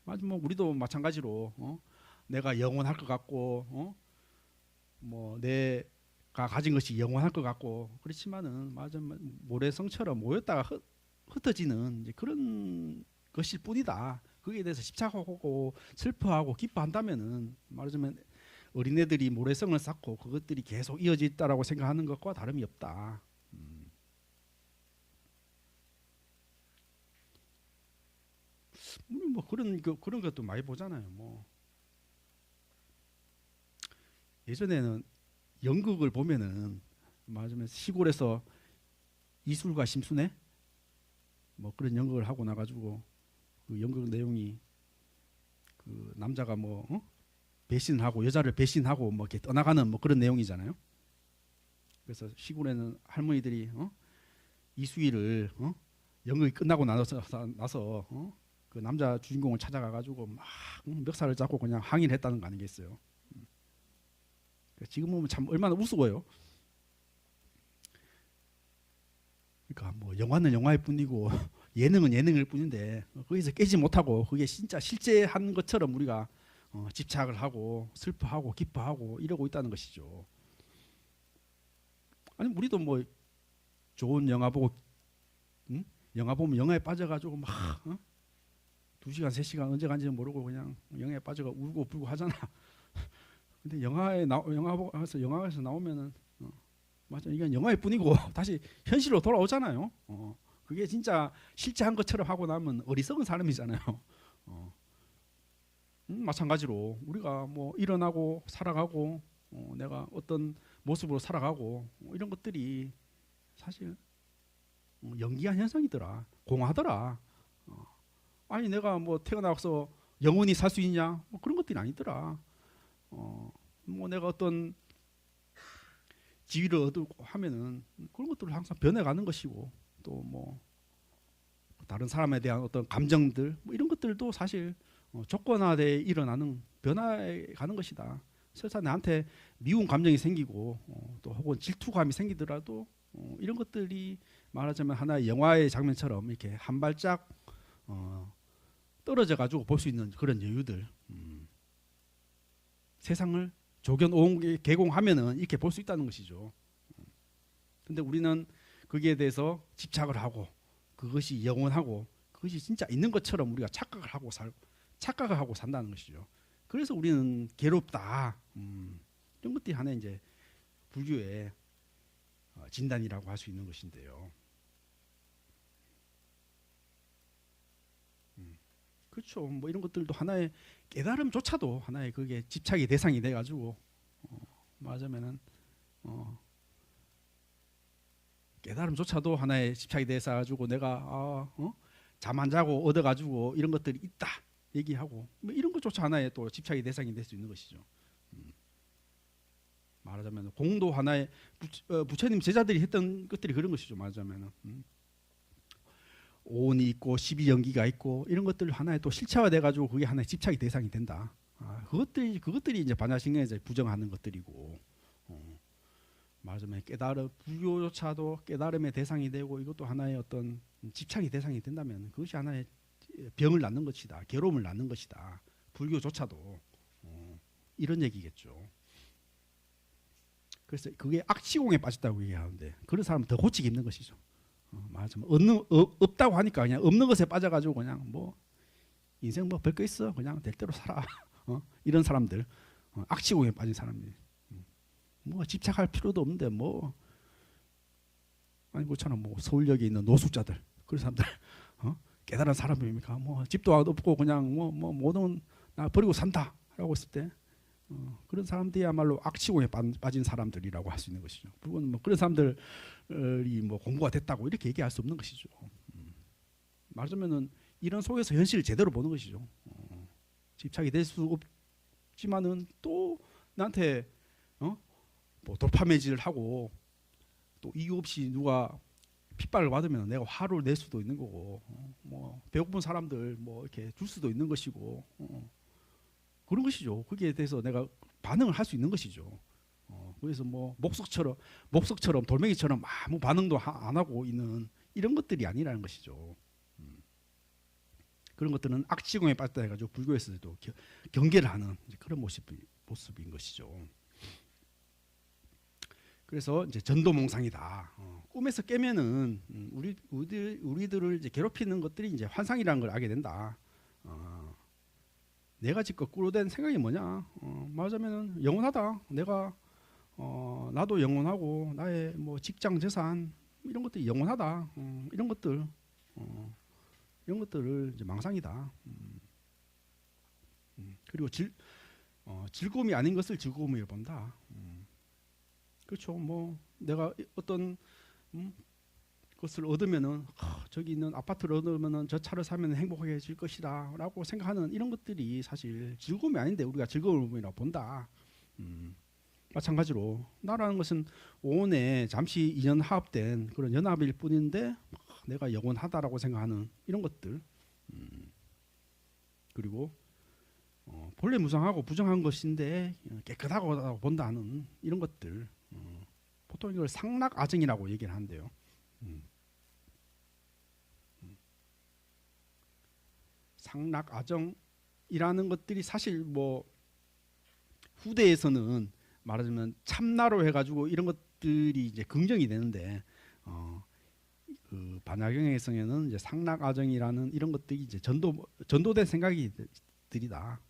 맞아 뭐 우리도 마찬가지로 내가 영원할 것 같고 뭐 내가 가진 것이 영원할 것 같고 그렇지만은 맞아 모래성처럼 모였다가 흩어지는 이제 그런 것일 뿐이다. 거기에 대해서 집착하고 슬퍼하고 기뻐한다면은 말하자면 어린애들이 모래성을 쌓고 그것들이 계속 이어져 있다라고 생각하는 것과 다름이 없다. 우리 뭐 그런 것도 많이 보잖아요. 뭐 예전에는 연극을 보면은 말하자면 시골에서 이술과 심순애 뭐 그런 연극을 하고 나가지고 그 연극 내용이 그 남자가 뭐 배신하고 여자를 배신하고 뭐 이렇게 떠나가는 뭐 그런 내용이잖아요. 그래서 시골에는 할머니들이 이수희를 연극이 끝나고 나서 그 남자 주인공을 찾아가가지고 막 멱살을 잡고 그냥 항의를 했다는 거 아니겠어요. 지금 보면 참 얼마나 우스워요. 그러니까 뭐 영화는 영화일 뿐이고 예능은 예능일 뿐인데 거기서 깨지 못하고 그게 진짜 실제 한 것처럼 우리가 집착을 하고 슬퍼하고 기뻐하고 이러고 있다는 것이죠. 아니 우리도 뭐 좋은 영화 보고 영화 보면 영화에 빠져가지고 막 2시간 3시간 언제 간지 모르고 그냥 영화에 빠져가 울고 불고 하잖아. 근데 영화에서 나오면은 맞아 이건 영화일 뿐이고 다시 현실로 돌아오잖아요. 그게 진짜 실제 한 것처럼 하고 나면 어리석은 사람이잖아요. 마찬가지로 우리가 뭐 일어나고 살아가고 내가 어떤 모습으로 살아가고 이런 것들이 사실 연기한 현상이더라. 공하더라. 아니 내가 뭐 태어나서 영원히 살 수 있냐? 뭐 그런 것들이 아니더라. 뭐 내가 어떤 지위를 얻고 하면은 그런 것들을 항상 변해가는 것이고 또 뭐 다른 사람에 대한 어떤 감정들 뭐 이런 것들도 사실 조건화돼 일어나는 변화에 가는 것이다. 설사 나한테 미운 감정이 생기고 또 혹은 질투감이 생기더라도 이런 것들이 말하자면 하나의 영화의 장면처럼 이렇게 한 발짝 떨어져 가지고 볼 수 있는 그런 여유들 세상을 조견 개공하면은 이렇게 볼 수 있다는 것이죠. 근데 우리는 거기에 대해서 집착을 하고 그것이 영원하고 그것이 진짜 있는 것처럼 우리가 착각을 하고 산다는 것이죠. 그래서 우리는 괴롭다. 이런 것들이 하나의 이제 불교의 진단이라고 할 수 있는 것인데요. 그렇죠. 뭐 이런 것들도 하나의 깨달음조차도 하나의 그게 집착의 대상이 돼가지고 말하자면은 깨달음조차도 하나의 집착이 돼가지고 내가 잠 안 자고 얻어가지고 이런 것들이 있다 얘기하고 뭐 이런 것조차 하나의 또 집착의 대상이 될 수 있는 것이죠. 말하자면 공도 하나의 부처님 제자들이 했던 것들이 그런 것이죠. 말하자면은. 오온이 있고 12연기가 있고 이런 것들 하나의 또 실체화돼 가지고 그게 하나의 집착의 대상이 된다. 그것들이 이제 반야신경에서 부정하는 것들이고 말하자면 불교조차도 깨달음의 대상이 되고 이것도 하나의 어떤 집착의 대상이 된다면 그것이 하나의 병을 낳는 것이다. 괴로움을 낳는 것이다. 불교조차도 이런 얘기겠죠. 그래서 그게 악치공에 빠졌다고 얘기하는데 그런 사람은 더 고치기 힘든 것이죠. 말하자면 없다고 하니까 그냥 없는 것에 빠져가지고 그냥 뭐 인생 뭐 별거 있어 그냥 될 대로 살아 이런 사람들 악치공에 빠진 사람들 뭐 집착할 필요도 없는데 뭐 아니 그렇잖아 뭐 서울역에 있는 노숙자들 그런 사람들 깨달은 사람입니까? 뭐 집도 없고 그냥 뭐 모든 나 버리고 산다라고 했을 때 그런 사람들이야말로 악취공에 빠진 사람들이라고 할 수 있는 것이죠. 그건 뭐 그런 사람들이 뭐 공부가 됐다고 이렇게 얘기할 수 없는 것이죠. 말하자면은 이런 속에서 현실을 제대로 보는 것이죠. 집착이 될 수 없지만은 또 나한테 뭐 돌파매질을 하고 또 이유 없이 누가 핍박을 받으면 내가 화를 낼 수도 있는 거고, 뭐 배고픈 사람들 뭐 이렇게 줄 수도 있는 것이고, 그런 것이죠. 거기에 대해서 내가 반응을 할 수 있는 것이죠. 그래서 뭐 목석처럼 돌멩이처럼 아무 반응도 안 하고 있는 이런 것들이 아니라는 것이죠. 그런 것들은 악취공에 빠졌다 해가지고 불교에서도 경계를 하는 그런 모습인 것이죠. 그래서 이제 전도몽상이다. 꿈에서 깨면은 우리들을 이제 괴롭히는 것들이 이제 환상이라는 걸 알게 된다. 내가 지금 거꾸로 된 생각이 뭐냐? 말하자면은 영원하다. 내가 나도 영원하고 나의 뭐 직장 재산 이런 것들이 영원하다. 이런 것들을 이제 망상이다. 그리고 즐거움이 아닌 것을 즐거움으로 본다. 그렇죠. 뭐 내가 어떤 것을 얻으면은 저기 있는 아파트를 얻으면은 저 차를 사면 행복해질 것이다라고 생각하는 이런 것들이 사실 즐거움이 아닌데 우리가 즐거움이라고 본다. 마찬가지로 나라는 것은 오온에 잠시 인연 화합된 그런 연합일 뿐인데 내가 영원하다라고 생각하는 이런 것들. 그리고 본래 무상하고 부정한 것인데 깨끗하고 본다는 이런 것들. 보통 이걸 상락아정이라고 얘기를 하는데요. 상락아정이라는 것들이 사실 뭐 후대에서는 말하자면 참나로 해가지고 이런 것들이 이제 긍정이 되는데 그 반야경에서는 이제 상락아정이라는 이런 것들이 이제 전도된 생각이들이다.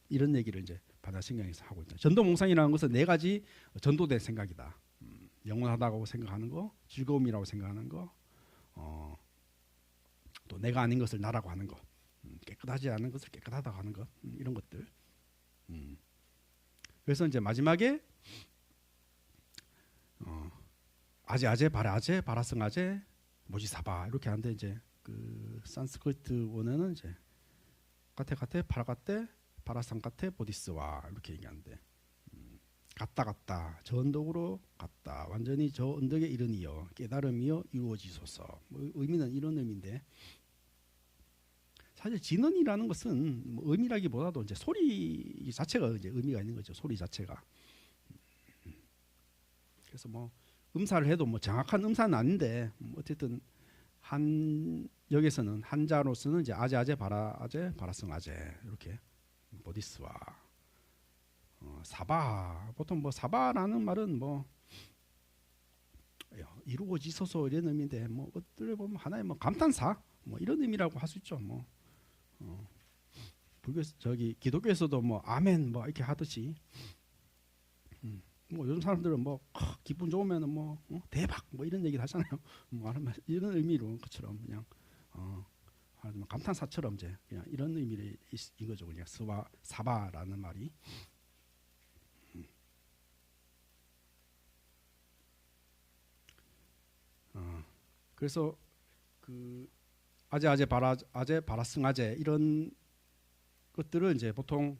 이런 얘기를 이제 반야신경에서 하고 있다. 전도몽상이라는 것은 네 가지 전도된 생각이다. 영원하다고 생각하는 거, 즐거움이라고 생각하는 거, 또 내가 아닌 것을 나라고 하는 것, 깨끗하지 않은 것을 깨끗하다고 하는 것, 이런 것들. 그래서 이제 마지막에 아제 바라제 바라성아제 모지사바 이렇게 하는데 이제 그 산스크리트 원어는 이제 가테 파라가테 바라상가테 보디스와 이렇게 얘기하는데 갔다 저 언덕으로 갔다 완전히 저 언덕에 이르니여 깨달음이여 이루어지소서. 뭐 의미는 이런 의미인데 사실 진언이라는 것은 뭐 의미라기보다도 이제 소리 자체가 이제 의미가 있는 거죠. 소리 자체가. 그래서 뭐 음사를 해도 뭐 정확한 음사는 아닌데 어쨌든 여기서는 한자로서는 이제 아제 바라성아제 이렇게 보디스와 사바 보통 뭐 사바라는 말은 뭐 이루어지소서 이런 의미인데 뭐 어떻게 보면 하나의 뭐 감탄사 뭐 이런 의미라고 할 수 있죠. 뭐 불교 기독교에서도 뭐 아멘 뭐 이렇게 하듯이 뭐 요즘 사람들은 뭐 기분 좋으면은 뭐 대박 뭐 이런 얘기를 하잖아요. 뭐 이런 의미로 것처럼 그냥 감탄사처럼 이제 그냥 이런 의미를 인 거죠. 그냥 사바라는 말이. 그래서 그 아제 바라승아제 이런 것들은 이제 보통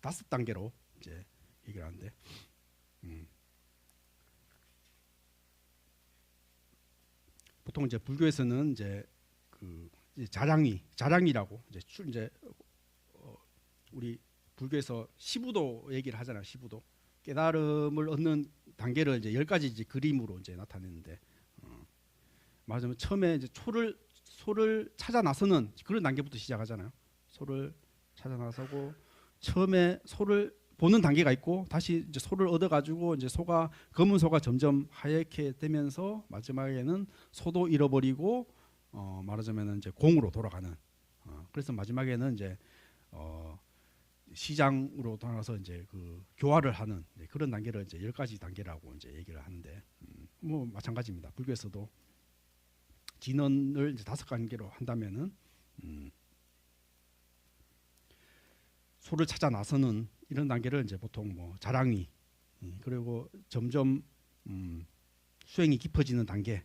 5단계로 이제 얘기를 하는데 보통 이제 불교에서는 이제 그 자량이라고 이제 우리 불교에서 시부도 얘기를 하잖아요. 시부도 깨달음을 얻는 단계를 이제 10가지 이제 그림으로 이제 나타내는데 말하자면 처음에 이제 소를 찾아 나서는 그런 단계부터 시작하잖아요. 소를 찾아 나서고 처음에 소를 보는 단계가 있고 다시 이제 소를 얻어가지고 이제 검은 소가 점점 하얗게 되면서 마지막에는 소도 잃어버리고 말하자면 이제 공으로 돌아가는. 그래서 마지막에는 이제 시장으로 돌아가서 이제 그 교화를 하는 그런 단계를 이제 10가지 단계라고 이제 얘기를 하는데 뭐 마찬가지입니다. 불교에서도 진언을 이제 5단계로 한다면은 소를 찾아 나서는 이런 단계를 이제 보통 뭐 자랑이 그리고 점점 수행이 깊어지는 단계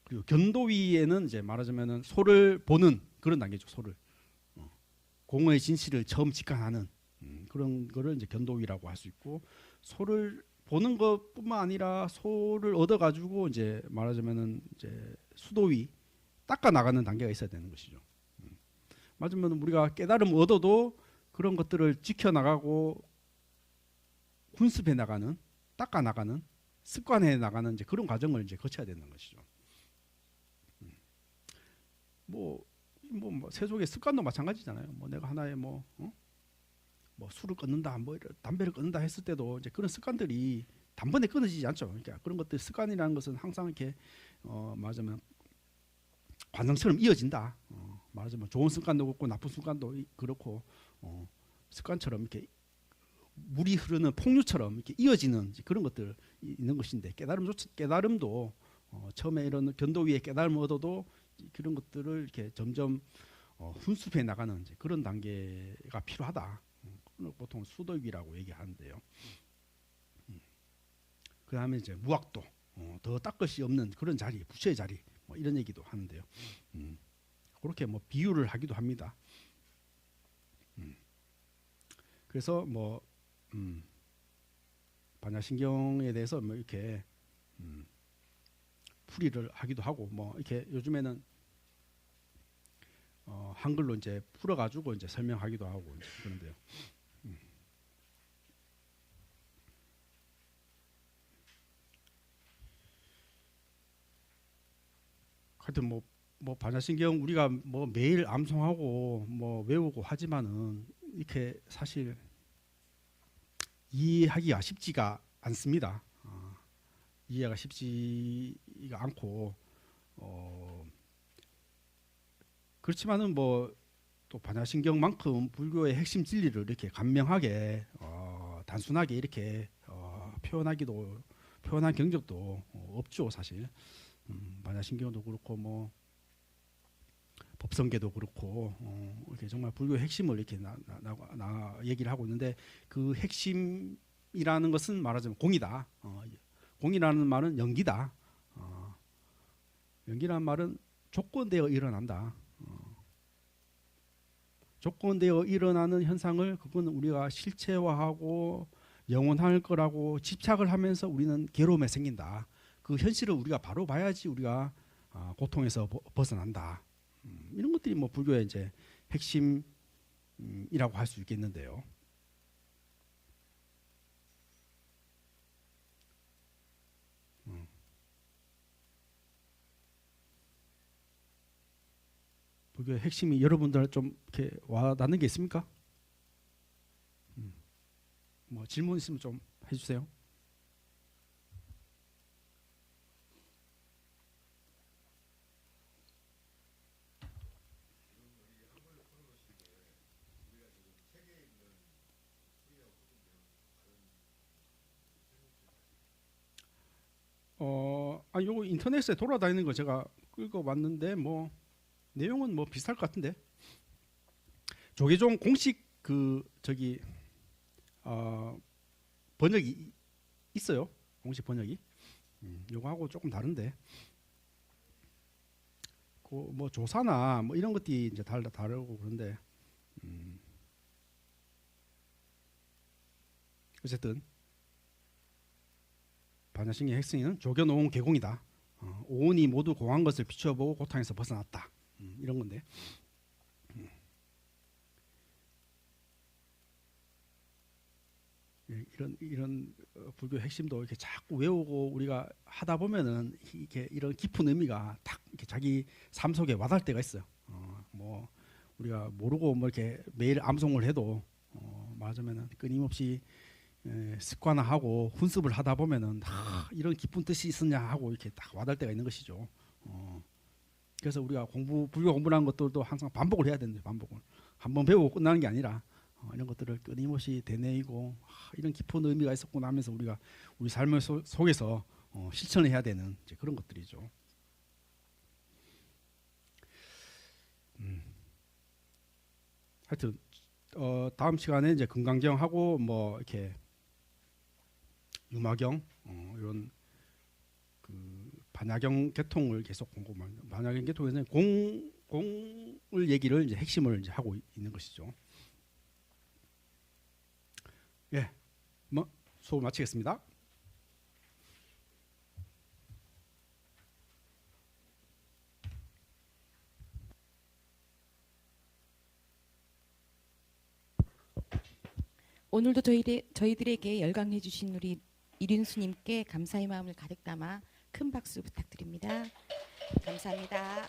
그리고 견도위에는 이제 말하자면은 소를 보는 그런 단계죠. 소를 공의 진실을 처음 직관하는 그런 거를 이제 견도위라고 할 수 있고 소를 보는 것뿐만 아니라 소를 얻어 가지고 이제 말하자면은 이제 수도위 닦아 나가는 단계가 있어야 되는 것이죠. 맞으면 우리가 깨달음 얻어도 그런 것들을 지켜 나가고 훈습해 나가는 닦아 나가는 습관해 나가는 이제 그런 과정을 이제 거쳐야 되는 것이죠. 뭐 세속의 습관도 마찬가지잖아요. 뭐 내가 하나의 뭐 술을 끊는다, 뭐 담배를 끊는다 했을 때도 이제 그런 습관들이 단번에 끊어지지 않죠. 그러니까 그런 것들 습관이라는 것은 항상 이렇게 말하자면 관성처럼 이어진다. 말하자면 좋은 습관도 그렇고 나쁜 습관도 그렇고 습관처럼 이렇게 물이 흐르는 폭류처럼 이렇게 이어지는 그런 것들 있는 것인데 깨달음도 처음에 이런 견도위에 깨달음을 얻어도 그런 것들을 이렇게 점점 훈습해 나가는 이제 그런 단계가 필요하다. 보통 수도위라고 얘기하는데요. 그 다음에 이제 무학도 더 닦을 것이 없는 그런 자리, 부처의 자리 뭐 이런 얘기도 하는데요. 그렇게 뭐 비유를 하기도 합니다. 그래서 뭐 반야신경에 대해서 뭐 이렇게 풀이를 하기도 하고 뭐 이렇게 요즘에는 한글로 이제 풀어가지고 이제 설명하기도 하고 이제 그런데요. 하여튼 뭐 반야신경 우리가 뭐 매일 암송하고 뭐 외우고 하지만은 이렇게 사실 이해하기가 쉽지가 않습니다. 이해가 쉽지가 않고 그렇지만은 뭐 또 반야신경만큼 불교의 핵심 진리를 이렇게 간명하게 단순하게 이렇게 표현한 경적도 없죠 사실. 반야신경도 그렇고 뭐 법성계도 그렇고 이렇게 정말 불교의 핵심을 이렇게 나 얘기를 하고 있는데 그 핵심이라는 것은 말하자면 공이다. 공이라는 말은 연기다. 연기라는 말은 조건되어 일어난다. 조건되어 일어나는 현상을 그건 우리가 실체화하고 영원할 거라고 집착을 하면서 우리는 괴로움에 생긴다. 그 현실을 우리가 바로 봐야지 우리가 고통에서 벗어난다. 이런 것들이 뭐 불교의 이제 핵심이라고 할 수 있겠는데요. 불교의 핵심이 여러분들 좀 이렇게 와닿는 게 있습니까? 뭐 질문 있으면 좀 해주세요. 요거 인터넷에 돌아다니는 거 제가 읽어봤는데 뭐 내용은 뭐 비슷할 것 같은데 조계종 공식 그 저기 번역이 있어요. 공식 번역이 요거하고 조금 다른데 그 뭐 조사나 뭐 이런 것들이 이제 다르고 그런데 어쨌든 반야신경의 핵심은 조견오온 개공이다. 오온이 모두 공한 것을 비추어보고 고통에서 벗어났다. 이런 건데 이런 불교 핵심도 이렇게 자꾸 외우고 우리가 하다 보면은 이렇게 이런 깊은 의미가 딱 이렇게 자기 삶 속에 와닿을 때가 있어요. 뭐 우리가 모르고 뭐 이렇게 매일 암송을 해도 말하자면은 끊임없이 습관화하고 훈습을 하다 보면은 이런 깊은 뜻이 있었냐 하고 이렇게 딱 와닿을 때가 있는 것이죠. 그래서 우리가 불교 공부라는 것들도 항상 반복을 해야 되는데 반복을 한번 배우고 끝나는 게 아니라 이런 것들을 끊임없이 되뇌이고 이런 깊은 의미가 있었구나 하면서 우리가 우리 삶을 속에서 실천을 해야 되는 이제 그런 것들이죠. 하여튼 다음 시간에 이제 금강경하고 뭐 이렇게 유마경 이런 그 반야경 계통을 계속 공부만. 반야경 계통에서는 공을 얘기를 이제 핵심을 이제 하고 있는 것이죠. 예, 뭐 수업 마치겠습니다. 오늘도 저희들에게 열강해 주신 우리 이륜수님께 감사의 마음을 가득 담아 큰 박수 부탁드립니다. 감사합니다.